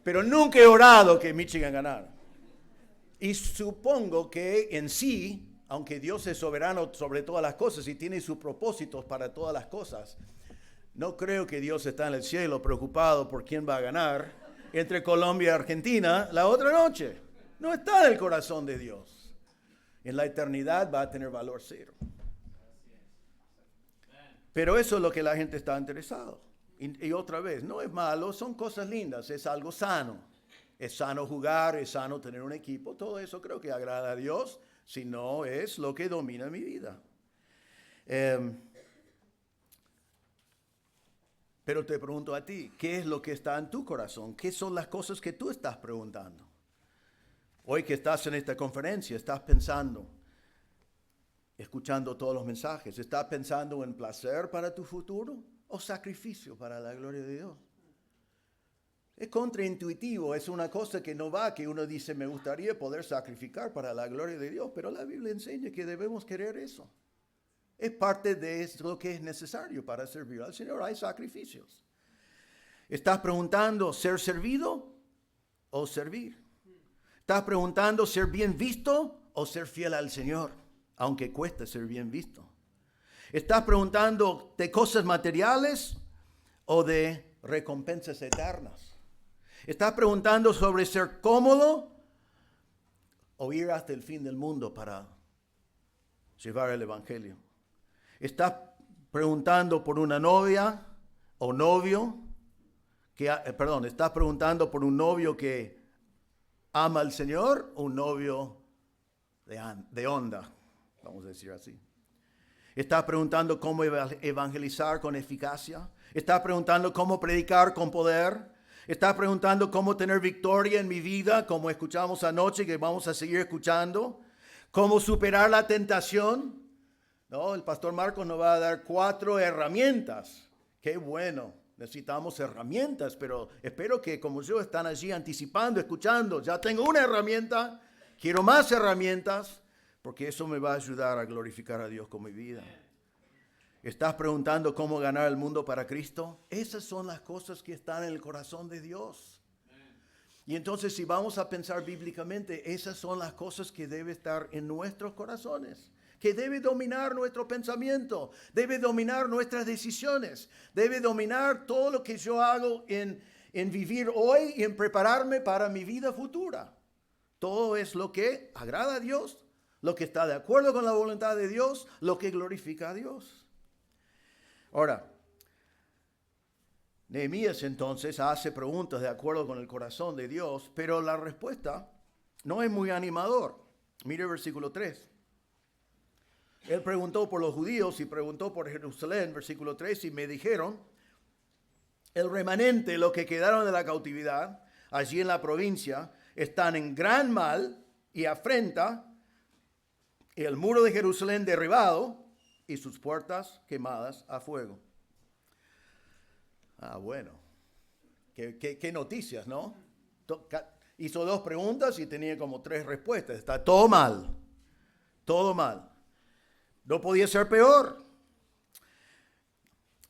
Pero nunca he orado que Michigan ganara. Y supongo que en sí, aunque Dios es soberano sobre todas las cosas y tiene sus propósitos para todas las cosas, no creo que Dios está en el cielo preocupado por quién va a ganar entre Colombia y Argentina la otra noche. No está en el corazón de Dios. En la eternidad va a tener valor cero. Pero eso es lo que la gente está interesado. Y otra vez, no es malo, son cosas lindas, es algo sano. Es sano jugar, es sano tener un equipo, todo eso creo que agrada a Dios, si no es lo que domina mi vida. Pero te pregunto a ti, ¿qué es lo que está en tu corazón? ¿Qué son las cosas que tú estás preguntando? Hoy que estás en esta conferencia, estás pensando, escuchando todos los mensajes, ¿estás pensando en placer para tu futuro o sacrificio para la gloria de Dios? Es contraintuitivo, es una cosa que no va, que uno dice, me gustaría poder sacrificar para la gloria de Dios, pero la Biblia enseña que debemos querer eso. Es parte de lo que es necesario para servir al Señor, hay sacrificios. ¿Estás preguntando ser servido o servir? ¿Estás preguntando ser bien visto o ser fiel al Señor, aunque cueste ser bien visto? ¿Estás preguntando de cosas materiales o de recompensas eternas? ¿Estás preguntando sobre ser cómodo o ir hasta el fin del mundo para llevar el Evangelio? ¿Estás preguntando por una novia o novio? ¿Estás preguntando por un novio que ama al Señor o un novio de onda? Vamos a decir así. ¿Estás preguntando cómo evangelizar con eficacia? ¿Estás preguntando cómo predicar con poder? ¿Estás preguntando cómo tener victoria en mi vida, como escuchamos anoche, que vamos a seguir escuchando? ¿Cómo superar la tentación? No, el pastor Marcos nos va a dar 4 herramientas. Qué bueno, necesitamos herramientas, pero espero que como yo están allí anticipando, escuchando, ya tengo una herramienta, quiero más herramientas, porque eso me va a ayudar a glorificar a Dios con mi vida. ¿Estás preguntando cómo ganar el mundo para Cristo? Esas son las cosas que están en el corazón de Dios. Y entonces si vamos a pensar bíblicamente, esas son las cosas que deben estar en nuestros corazones, que debe dominar nuestro pensamiento, debe dominar nuestras decisiones, debe dominar todo lo que yo hago en vivir hoy y en prepararme para mi vida futura. Todo es lo que agrada a Dios, lo que está de acuerdo con la voluntad de Dios, lo que glorifica a Dios. Ahora, Nehemías entonces hace preguntas de acuerdo con el corazón de Dios, pero la respuesta no es muy animador. Mire el versículo 3. Él preguntó por los judíos y preguntó por Jerusalén, versículo 3, y me dijeron, el remanente, los que quedaron de la cautividad, allí en la provincia, están en gran mal y afrenta, y el muro de Jerusalén derribado y sus puertas quemadas a fuego. Ah, bueno. Qué noticias, ¿no? Hizo 2 preguntas y tenía como 3 respuestas. Está todo mal. Todo mal. No podía ser peor.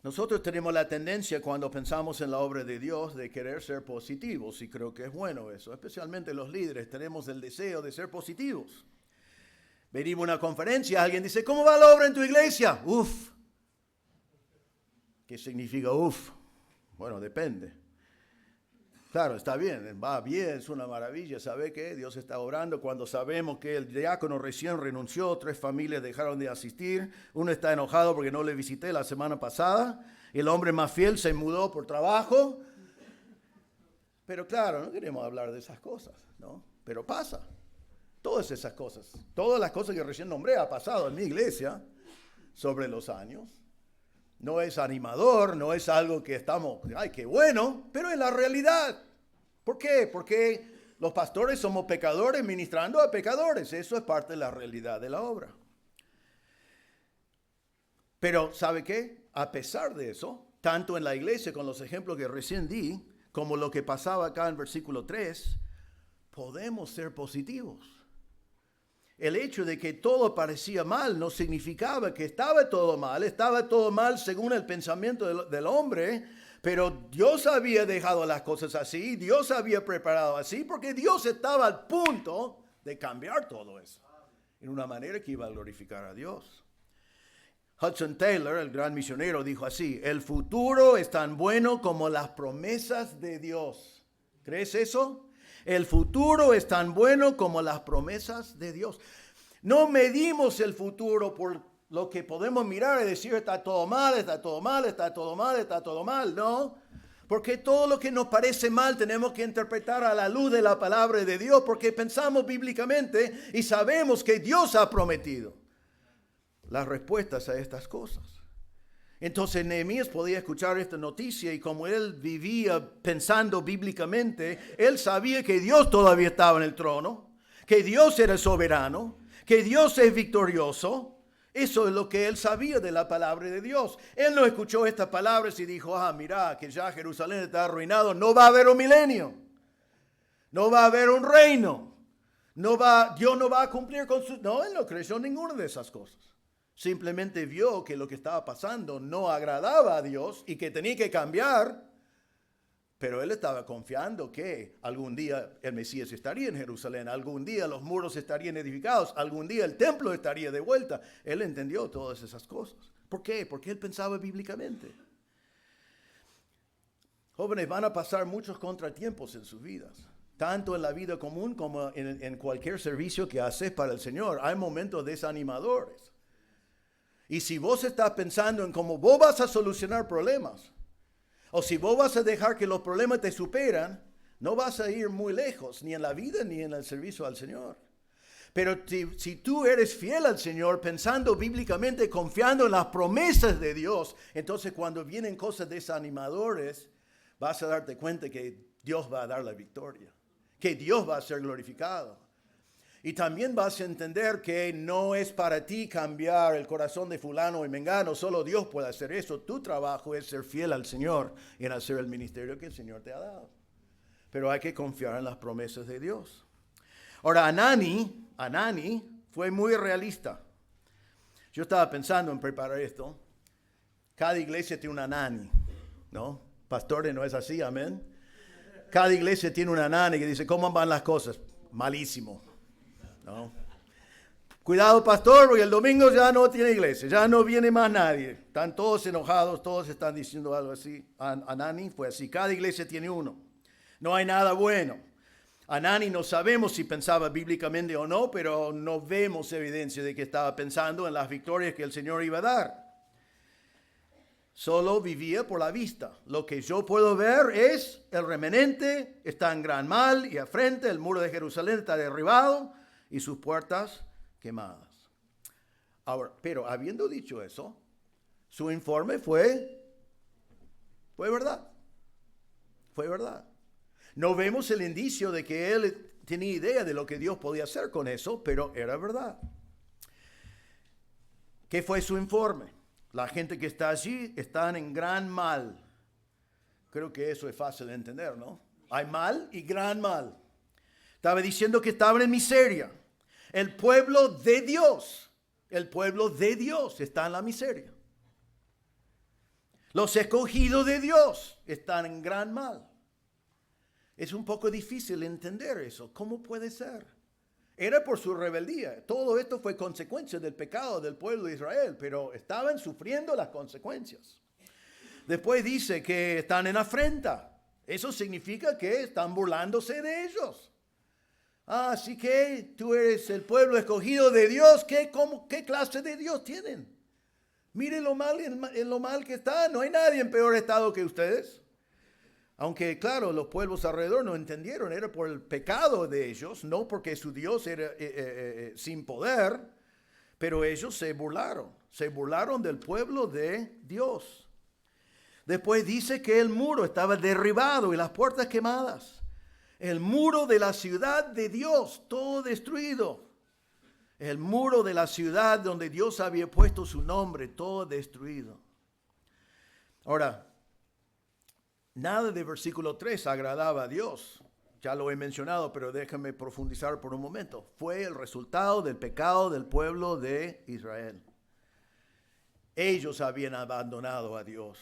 Nosotros tenemos la tendencia cuando pensamos en la obra de Dios de querer ser positivos, y creo que es bueno eso. Especialmente los líderes tenemos el deseo de ser positivos. Venimos a una conferencia, alguien dice, ¿cómo va la obra en tu iglesia? Uf. ¿Qué significa uf? Bueno, depende. Claro, está bien, va bien, es una maravilla. ¿Sabe qué? Dios está obrando cuando sabemos que el diácono recién renunció, 3 familias dejaron de asistir, uno está enojado porque no le visité la semana pasada, el hombre más fiel se mudó por trabajo. Pero claro, no queremos hablar de esas cosas, ¿no? Pero pasa. Todas esas cosas, todas las cosas que recién nombré ha pasado en mi iglesia sobre los años. No es animador, no es algo que estamos, ay, qué bueno, pero es la realidad. ¿Por qué? Porque los pastores somos pecadores ministrando a pecadores. Eso es parte de la realidad de la obra. Pero, ¿sabe qué? A pesar de eso, tanto en la iglesia con los ejemplos que recién di, como lo que pasaba acá en versículo 3, podemos ser positivos. El hecho de que todo parecía mal no significaba que estaba todo mal según el pensamiento del hombre, pero Dios había dejado las cosas así, Dios había preparado así, porque Dios estaba al punto de cambiar todo eso, en una manera que iba a glorificar a Dios. Hudson Taylor, el gran misionero, dijo así, el futuro es tan bueno como las promesas de Dios. ¿Crees eso? El futuro es tan bueno como las promesas de Dios. No medimos el futuro por lo que podemos mirar y decir está todo mal, está todo mal, está todo mal, está todo mal, ¿no? Porque todo lo que nos parece mal tenemos que interpretar a la luz de la palabra de Dios, porque pensamos bíblicamente y sabemos que Dios ha prometido las respuestas a estas cosas. Entonces Nehemías podía escuchar esta noticia y como él vivía pensando bíblicamente, él sabía que Dios todavía estaba en el trono, que Dios era soberano, que Dios es victorioso. Eso es lo que él sabía de la palabra de Dios. Él no escuchó estas palabras y dijo, mira, que ya Jerusalén está arruinado, no va a haber un milenio, no va a haber un reino, Dios no va a cumplir con su... No, él no creyó ninguna de esas cosas. Simplemente vio que lo que estaba pasando no agradaba a Dios y que tenía que cambiar, pero él estaba confiando que algún día el Mesías estaría en Jerusalén, algún día los muros estarían edificados, algún día el templo estaría de vuelta. Él entendió todas esas cosas. ¿Por qué? Porque él pensaba bíblicamente. Jóvenes, van a pasar muchos contratiempos en sus vidas, tanto en la vida común como en cualquier servicio que haces para el Señor. Hay momentos desanimadores. Y si vos estás pensando en cómo vos vas a solucionar problemas, o si vos vas a dejar que los problemas te superan, no vas a ir muy lejos, ni en la vida ni en el servicio al Señor. Pero si tú eres fiel al Señor, pensando bíblicamente, confiando en las promesas de Dios, entonces cuando vienen cosas desanimadoras, vas a darte cuenta que Dios va a dar la victoria, que Dios va a ser glorificado. Y también vas a entender que no es para ti cambiar el corazón de fulano y mengano. Solo Dios puede hacer eso. Tu trabajo es ser fiel al Señor en hacer el ministerio que el Señor te ha dado. Pero hay que confiar en las promesas de Dios. Ahora, Hanani fue muy realista. Yo estaba pensando en preparar esto. Cada iglesia tiene una Hanani, ¿no? Pastores, ¿no es así? Amén. Cada iglesia tiene una nana que dice, ¿cómo van las cosas? Malísimo. ¿No? Cuidado, pastor, porque el domingo ya no tiene iglesia, ya no viene más nadie. Están todos enojados, todos están diciendo algo así. Anani fue así, cada iglesia tiene uno. No hay nada bueno. Anani no sabemos si pensaba bíblicamente o no, pero no vemos evidencia de que estaba pensando en las victorias que el Señor iba a dar. Solo vivía por la vista. Lo que yo puedo ver es el remanente está en gran mal y al frente el muro de Jerusalén está derribado y sus puertas quemadas. Ahora, pero habiendo dicho eso, su informe fue verdad. Fue verdad. No vemos el indicio de que él tenía idea de lo que Dios podía hacer con eso, pero era verdad. ¿Qué fue su informe? La gente que está allí están en gran mal. Creo que eso es fácil de entender, ¿no? Hay mal y gran mal. Estaba diciendo que estaban en miseria. El pueblo de Dios está en la miseria. Los escogidos de Dios están en gran mal. Es un poco difícil entender eso. ¿Cómo puede ser? Era por su rebeldía. Todo esto fue consecuencia del pecado del pueblo de Israel, pero estaban sufriendo las consecuencias. Después dice que están en afrenta. Eso significa que están burlándose de ellos. Así que tú eres el pueblo escogido de Dios. ¿Qué clase de Dios tienen? Miren en lo mal que está. No hay nadie en peor estado que ustedes. Aunque, claro, los pueblos alrededor no entendieron, era por el pecado de ellos, no porque su Dios era sin poder, pero ellos se burlaron del pueblo de Dios. Después dice que el muro estaba derribado y las puertas quemadas. El muro de la ciudad de Dios, todo destruido. El muro de la ciudad donde Dios había puesto su nombre, todo destruido. Ahora, nada de versículo 3 agradaba a Dios. Ya lo he mencionado, pero déjame profundizar por un momento. Fue el resultado del pecado del pueblo de Israel. Ellos habían abandonado a Dios.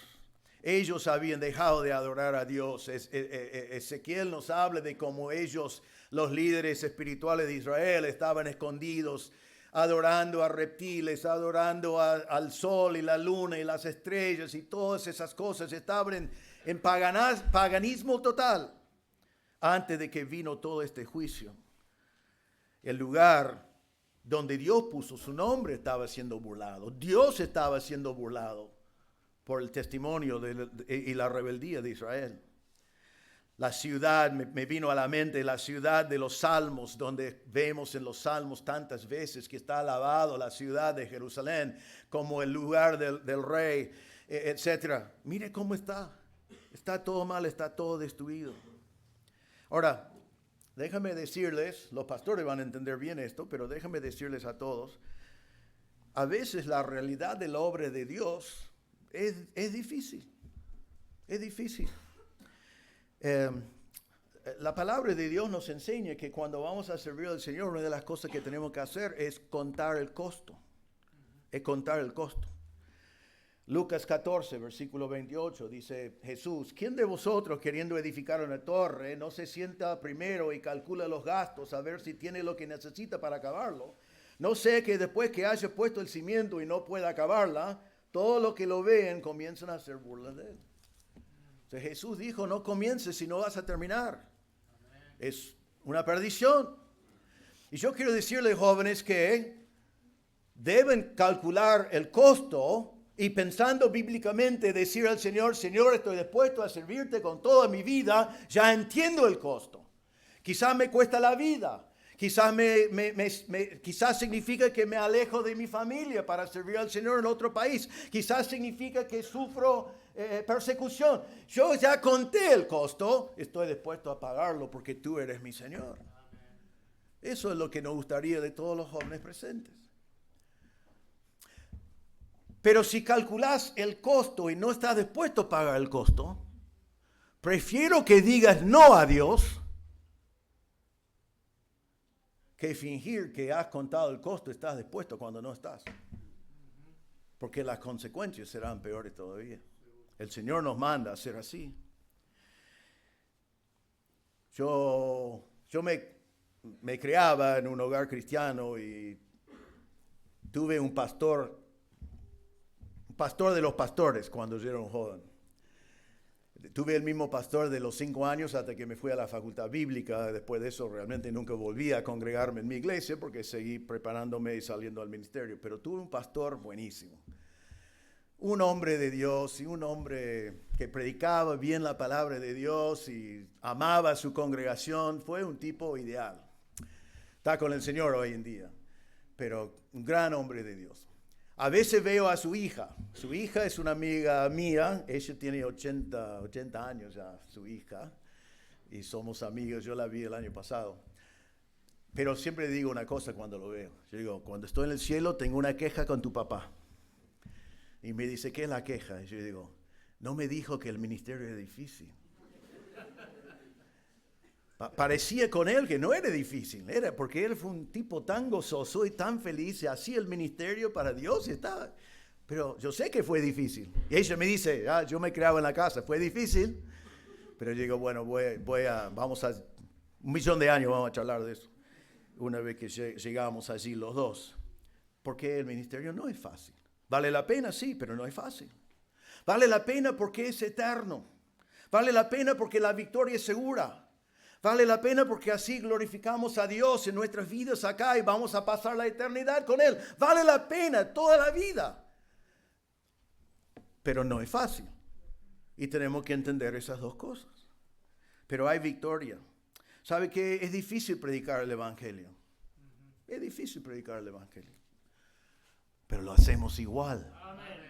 Ellos habían dejado de adorar a Dios. Ezequiel nos habla de cómo ellos, los líderes espirituales de Israel, estaban escondidos, adorando a reptiles, adorando al sol y la luna y las estrellas y todas esas cosas. Estaban en paganismo total antes de que vino todo este juicio. El lugar donde Dios puso su nombre estaba siendo burlado. Dios estaba siendo burlado por el testimonio y la rebeldía de Israel. La ciudad, me vino a la mente la ciudad de los Salmos, donde vemos en los Salmos tantas veces que está alabado la ciudad de Jerusalén como el lugar del rey, etc. Mire cómo está. Está todo mal, está todo destruido. Ahora, déjame decirles, los pastores van a entender bien esto, pero déjame decirles a todos, a veces la realidad de la obra de Dios es difícil. Es difícil. La palabra de Dios nos enseña que cuando vamos a servir al Señor, una de las cosas que tenemos que hacer es contar el costo. Es contar el costo. Lucas 14, versículo 28, dice Jesús, ¿quién de vosotros queriendo edificar una torre no se sienta primero y calcula los gastos a ver si tiene lo que necesita para acabarlo? No sé que después que haya puesto el cimiento y no pueda acabarla, todos los que lo ven comienzan a hacer burla de él. Entonces Jesús dijo, no comiences si no vas a terminar. Es una perdición. Y yo quiero decirles, jóvenes, que deben calcular el costo y pensando bíblicamente decir al Señor, Señor, estoy dispuesto a servirte con toda mi vida, ya entiendo el costo. Quizás me cuesta la vida. Quizás significa que me alejo de mi familia para servir al Señor en otro país. Quizás significa que sufro persecución. Yo ya conté el costo, estoy dispuesto a pagarlo porque tú eres mi Señor. Eso es lo que nos gustaría de todos los jóvenes presentes. Pero si calculas el costo y no estás dispuesto a pagar el costo, prefiero que digas no a Dios que fingir que has contado el costo y estás dispuesto cuando no estás. Porque las consecuencias serán peores todavía. El Señor nos manda a hacer así. Yo me criaba en un hogar cristiano y tuve un pastor de los pastores cuando yo era un joven. Tuve el mismo pastor de los 5 años hasta que me fui a la facultad bíblica. Después de eso realmente nunca volví a congregarme en mi iglesia porque seguí preparándome y saliendo al ministerio. Pero tuve un pastor buenísimo. Un hombre de Dios y un hombre que predicaba bien la palabra de Dios y amaba a su congregación. Fue un tipo ideal. Está con el Señor hoy en día, pero un gran hombre de Dios. A veces veo a su hija. Su hija es una amiga mía. Ella tiene 80 años ya, su hija. Y somos amigos. Yo la vi el año pasado. Pero siempre digo una cosa cuando lo veo. Yo digo, cuando estoy en el cielo tengo una queja con tu papá. Y me dice, ¿qué es la queja? Y yo digo, no me dijo que el ministerio era difícil. Parecía con él que no era difícil, era porque él fue un tipo tan gozoso y tan feliz y hacía el ministerio para Dios y estaba. Pero yo sé que fue difícil. Y ella me dice, yo me criaba en la casa, fue difícil. Pero yo digo, bueno, vamos a, 1.000.000 de años vamos a charlar de eso. Una vez que llegamos allí los dos. Porque el ministerio no es fácil. Vale la pena, sí, pero no es fácil. Vale la pena porque es eterno. Vale la pena porque la victoria es segura. Vale la pena porque así glorificamos a Dios en nuestras vidas acá y vamos a pasar la eternidad con Él. Vale la pena toda la vida. Pero no es fácil. Y tenemos que entender esas dos cosas. Pero hay victoria. ¿Sabe qué? Es difícil predicar el Evangelio. Es difícil predicar el Evangelio. Pero lo hacemos igual. Amén.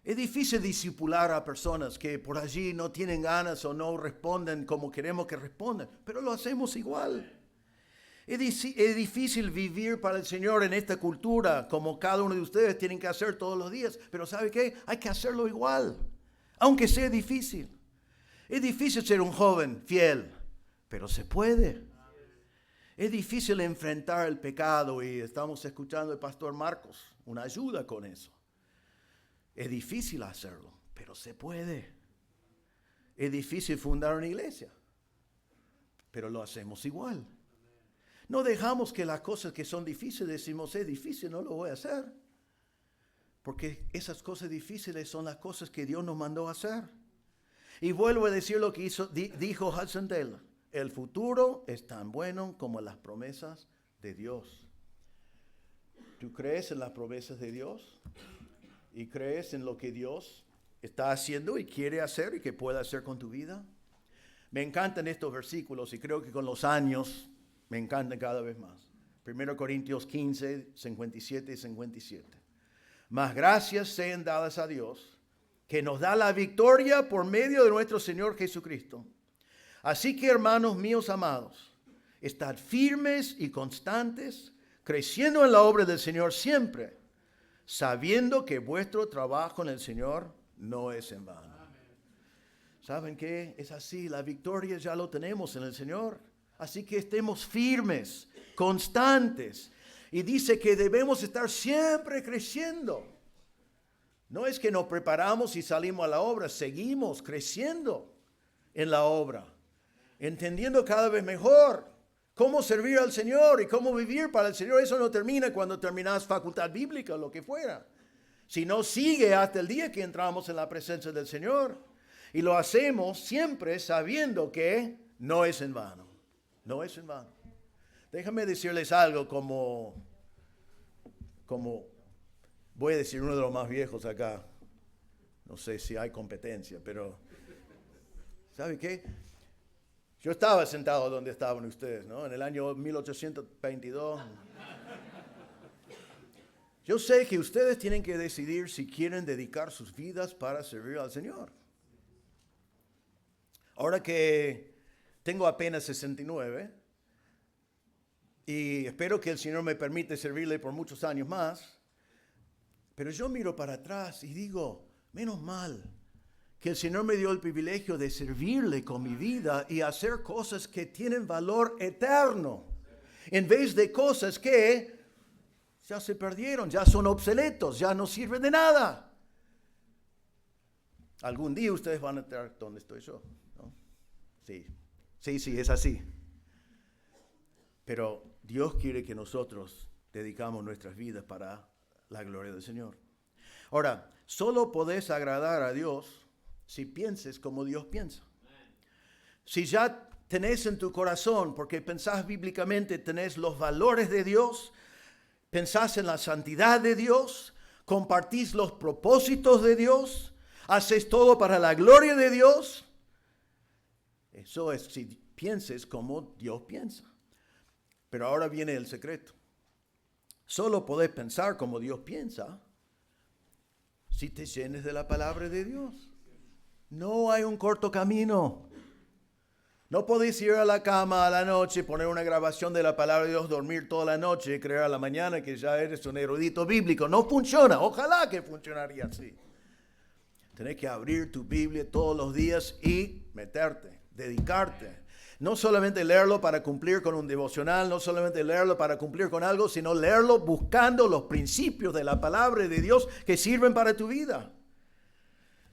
Es difícil discipular a personas que por allí no tienen ganas o no responden como queremos que respondan, pero lo hacemos igual. Es difícil vivir para el Señor en esta cultura como cada uno de ustedes tienen que hacer todos los días, pero ¿sabe qué? Hay que hacerlo igual, aunque sea difícil. Es difícil ser un joven fiel, pero se puede. Es difícil enfrentar el pecado y estamos escuchando al pastor Marcos, una ayuda con eso. Es difícil hacerlo, pero se puede. Es difícil fundar una iglesia, pero lo hacemos igual. No dejamos que las cosas que son difíciles decimos, es difícil, no lo voy a hacer. Porque esas cosas difíciles son las cosas que Dios nos mandó a hacer. Y vuelvo a decir lo que dijo Hudson Taylor. El futuro es tan bueno como las promesas de Dios. ¿Tú crees en las promesas de Dios? ¿Y crees en lo que Dios está haciendo y quiere hacer y que puede hacer con tu vida? Me encantan estos versículos y creo que con los años me encantan cada vez más. 1 Corintios 15, 57 y 57. Mas gracias sean dadas a Dios, que nos da la victoria por medio de nuestro Señor Jesucristo. Así que, hermanos míos amados, estad firmes y constantes, creciendo en la obra del Señor siempre, sabiendo que vuestro trabajo en el Señor no es en vano. ¿Saben qué? Es así, la victoria ya lo tenemos en el Señor. Así que estemos firmes, constantes. Y dice que debemos estar siempre creciendo. No es que nos preparamos y salimos a la obra, seguimos creciendo en la obra, entendiendo cada vez mejor cómo servir al Señor y cómo vivir para el Señor. Eso no termina cuando terminas facultad bíblica o lo que fuera, sino sigue hasta el día que entramos en la presencia del Señor. Y lo hacemos siempre sabiendo que no es en vano. No es en vano. Déjame decirles algo como voy a decir uno de los más viejos acá. No sé si hay competencia, pero ¿sabe qué? Yo estaba sentado donde estaban ustedes, ¿no? En el año 1822. Yo sé que ustedes tienen que decidir si quieren dedicar sus vidas para servir al Señor. Ahora que tengo apenas 69 y espero que el Señor me permite servirle por muchos años más, pero yo miro para atrás y digo, menos mal que el Señor me dio el privilegio de servirle con mi vida y hacer cosas que tienen valor eterno, en vez de cosas que ya se perdieron, ya son obsoletos, ya no sirven de nada. Algún día ustedes van a estar donde estoy yo, ¿no? Sí, Sí, es así. Pero Dios quiere que nosotros dedicamos nuestras vidas para la gloria del Señor. Ahora, solo podés agradar a Dios si pienses como Dios piensa. Si ya tenés en tu corazón, porque pensás bíblicamente, tenés los valores de Dios, pensás en la santidad de Dios, compartís los propósitos de Dios, haces todo para la gloria de Dios. Eso es si pienses como Dios piensa. Pero ahora viene el secreto. Solo podés pensar como Dios piensa si te llenes de la palabra de Dios. No hay un corto camino. No podés ir a la cama a la noche, poner una grabación de la palabra de Dios, dormir toda la noche y creer a la mañana que ya eres un erudito bíblico. No funciona. Ojalá que funcionaría así. Tenés que abrir tu Biblia todos los días y meterte, dedicarte. No solamente leerlo para cumplir con un devocional, no solamente leerlo para cumplir con algo, sino leerlo buscando los principios de la palabra de Dios que sirven para tu vida.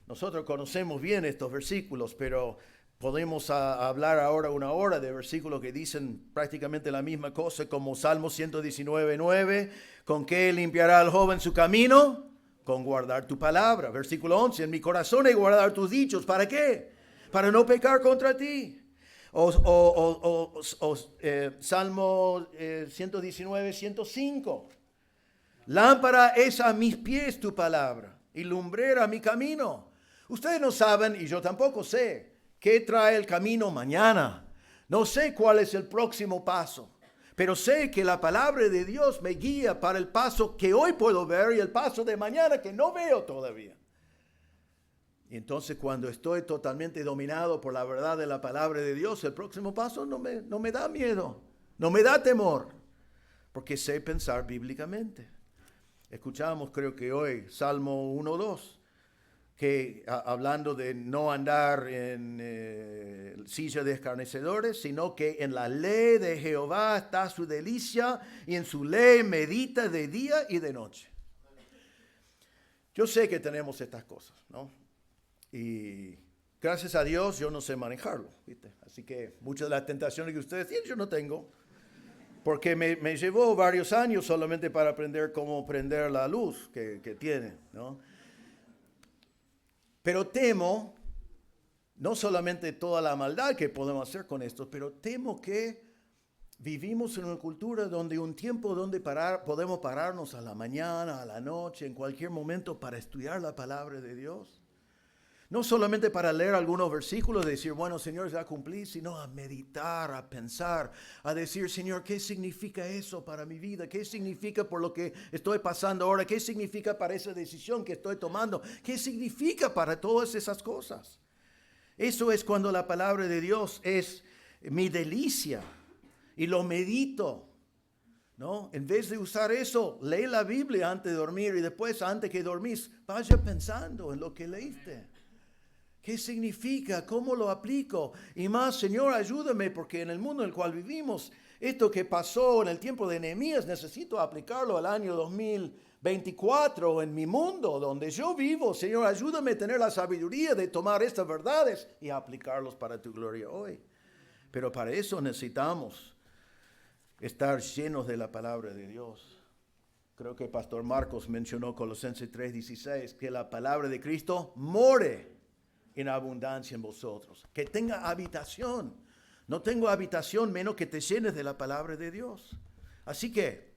Nosotros conocemos bien estos versículos, pero podemos hablar ahora una hora de versículos que dicen prácticamente la misma cosa, como Salmo 119:9. ¿Con qué limpiará al joven su camino? Con guardar tu palabra. Versículo 11. En mi corazón he guardado tus dichos. ¿Para qué? Para no pecar contra ti. Salmo 119:105. Lámpara es a mis pies tu palabra y lumbrera mi camino. Ustedes no saben, y yo tampoco sé, qué trae el camino mañana. No sé cuál es el próximo paso, pero sé que la palabra de Dios me guía para el paso que hoy puedo ver y el paso de mañana que no veo todavía. Y entonces cuando estoy totalmente dominado por la verdad de la palabra de Dios, el próximo paso no me da miedo, no me da temor, porque sé pensar bíblicamente. Escuchamos, creo que hoy, Salmo 1:2, que hablando de no andar en silla de escarnecedores, sino que en la ley de Jehová está su delicia y en su ley medita de día y de noche. Yo sé que tenemos estas cosas, ¿no? Y gracias a Dios yo no sé manejarlo, ¿viste? Así que muchas de las tentaciones que ustedes tienen yo no tengo. Porque me llevó varios años solamente para aprender cómo prender la luz que tiene, ¿no? Pero temo, no solamente toda la maldad que podemos hacer con esto, pero temo que vivimos en una cultura donde un tiempo donde podemos pararnos a la mañana, a la noche, en cualquier momento para estudiar la palabra de Dios. No solamente para leer algunos versículos, decir, bueno, Señor, ya cumplí, sino a meditar, a pensar, a decir, Señor, ¿qué significa eso para mi vida? ¿Qué significa por lo que estoy pasando ahora? ¿Qué significa para esa decisión que estoy tomando? ¿Qué significa para todas esas cosas? Eso es cuando la palabra de Dios es mi delicia y lo medito, ¿no? En vez de usar eso, lee la Biblia antes de dormir y después, antes que dormís, vaya pensando en lo que leíste. ¿Qué significa? ¿Cómo lo aplico? Y más, Señor, ayúdame, porque en el mundo en el cual vivimos, esto que pasó en el tiempo de Nehemías, necesito aplicarlo al año 2024 en mi mundo, donde yo vivo. Señor, ayúdame a tener la sabiduría de tomar estas verdades y aplicarlos para tu gloria hoy. Pero para eso necesitamos estar llenos de la palabra de Dios. Creo que el pastor Marcos mencionó Colosenses 3:16, que la palabra de Cristo more en abundancia en vosotros, que tenga habitación. No tengo habitación menos que te llenes de la palabra de Dios. Así que,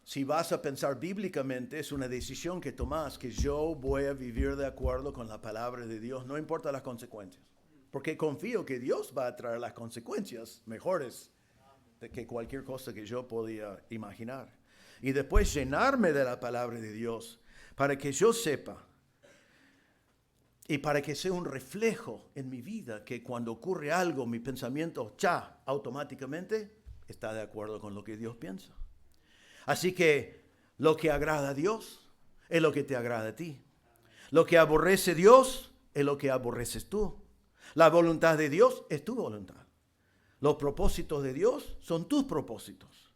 si vas a pensar bíblicamente, es una decisión que tomas, que yo voy a vivir de acuerdo con la palabra de Dios, no importa las consecuencias, porque confío que Dios va a traer las consecuencias mejores de que cualquier cosa que yo podía imaginar. Y después llenarme de la palabra de Dios, para que yo sepa, y para que sea un reflejo en mi vida, que cuando ocurre algo, mi pensamiento ya automáticamente está de acuerdo con lo que Dios piensa. Así que lo que agrada a Dios es lo que te agrada a ti. Lo que aborrece Dios es lo que aborreces tú. La voluntad de Dios es tu voluntad. Los propósitos de Dios son tus propósitos.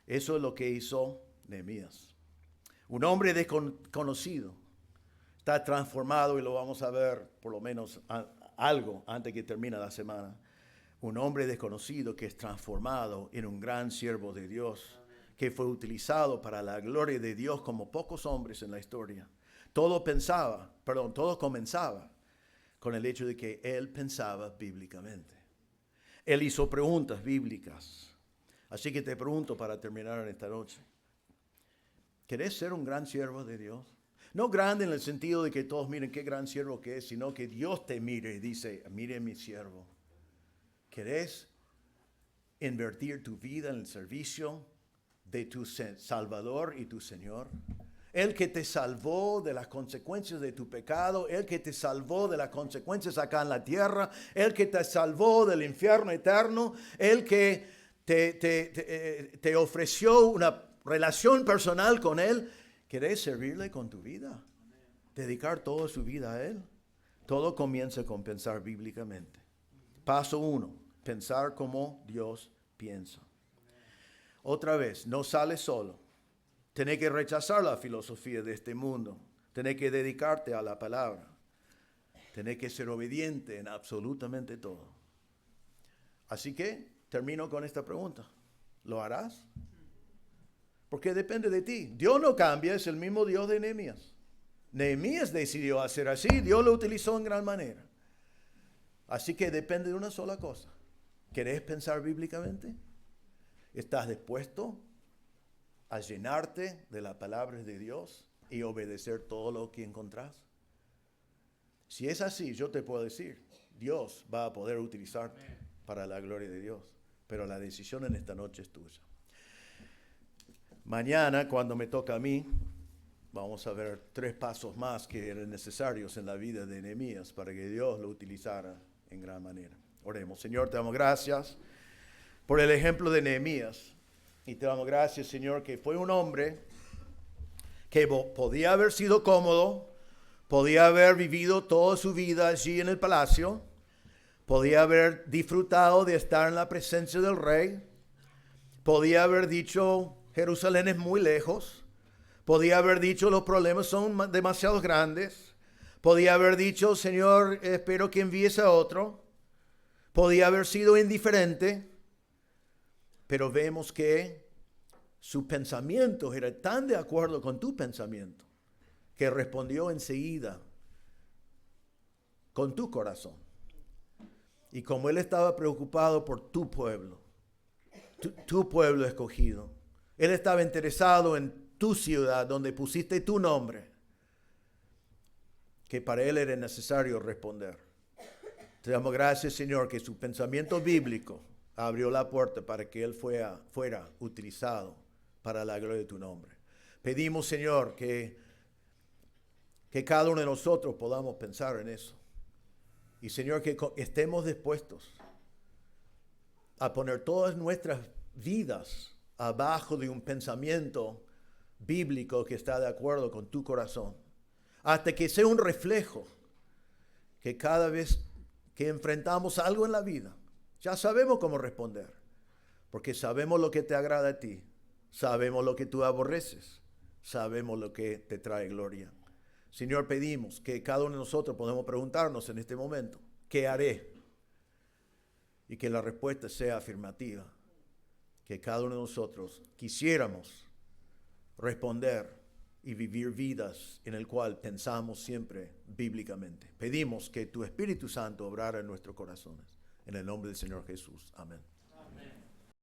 Eso es lo que hizo Nehemías. Un hombre desconocido está transformado y lo vamos a ver por lo menos algo antes que termine la semana. Un hombre desconocido que es transformado en un gran siervo de Dios, que fue utilizado para la gloria de Dios como pocos hombres en la historia. Todo comenzaba con el hecho de que él pensaba bíblicamente. Él hizo preguntas bíblicas. Así que te pregunto para terminar en esta noche, ¿querés ser un gran siervo de Dios? No grande en el sentido de que todos miren qué gran siervo que es, sino que Dios te mire y dice, mire mi siervo. ¿Querés invertir tu vida en el servicio de tu Salvador y tu Señor? El que te salvó de las consecuencias de tu pecado, el que te salvó de las consecuencias acá en la tierra, el que te salvó del infierno eterno, el que te ofreció una relación personal con Él. ¿Querés servirle con tu vida? ¿Dedicar toda su vida a Él? Todo comienza con pensar bíblicamente. Paso 1, pensar como Dios piensa. Otra vez, no sale solo. Tenés que rechazar la filosofía de este mundo. Tenés que dedicarte a la palabra. Tenés que ser obediente en absolutamente todo. Así que termino con esta pregunta. ¿Lo harás? Porque depende de ti. Dios no cambia, es el mismo Dios de Nehemías. Nehemías decidió hacer así, Dios lo utilizó en gran manera. Así que depende de una sola cosa. ¿Querés pensar bíblicamente? ¿Estás dispuesto a llenarte de las palabras de Dios y obedecer todo lo que encontrás? Si es así, yo te puedo decir, Dios va a poder utilizarte para la gloria de Dios. Pero la decisión en esta noche es tuya. Mañana, cuando me toca a mí, vamos a ver 3 pasos más que eran necesarios en la vida de Nehemías para que Dios lo utilizara en gran manera. Oremos. Señor, te damos gracias por el ejemplo de Nehemías. Y te damos gracias, Señor, que fue un hombre que podía haber sido cómodo, podía haber vivido toda su vida allí en el palacio, podía haber disfrutado de estar en la presencia del rey, podía haber dicho, Jerusalén es muy lejos, podía haber dicho, los problemas son demasiado grandes, podía haber dicho, Señor, espero que envíes a otro, podía haber sido indiferente, pero vemos que su pensamiento era tan de acuerdo con tu pensamiento que respondió enseguida con tu corazón. Y como él estaba preocupado por tu pueblo escogido, él estaba interesado en tu ciudad donde pusiste tu nombre, que para él era necesario responder. Te damos gracias, Señor, que su pensamiento bíblico abrió la puerta para que él fuera utilizado para la gloria de tu nombre. Pedimos, Señor, que cada uno de nosotros podamos pensar en eso. Y, Señor, que estemos dispuestos a poner todas nuestras vidas abajo de un pensamiento bíblico que está de acuerdo con tu corazón. Hasta que sea un reflejo que cada vez que enfrentamos algo en la vida, ya sabemos cómo responder. Porque sabemos lo que te agrada a ti. Sabemos lo que tú aborreces. Sabemos lo que te trae gloria. Señor, pedimos que cada uno de nosotros podamos preguntarnos en este momento, ¿qué haré? Y que la respuesta sea afirmativa. Que cada uno de nosotros quisiéramos responder y vivir vidas en el cual pensamos siempre bíblicamente. Pedimos que tu Espíritu Santo obrara en nuestros corazones. En el nombre del Señor Jesús. Amén.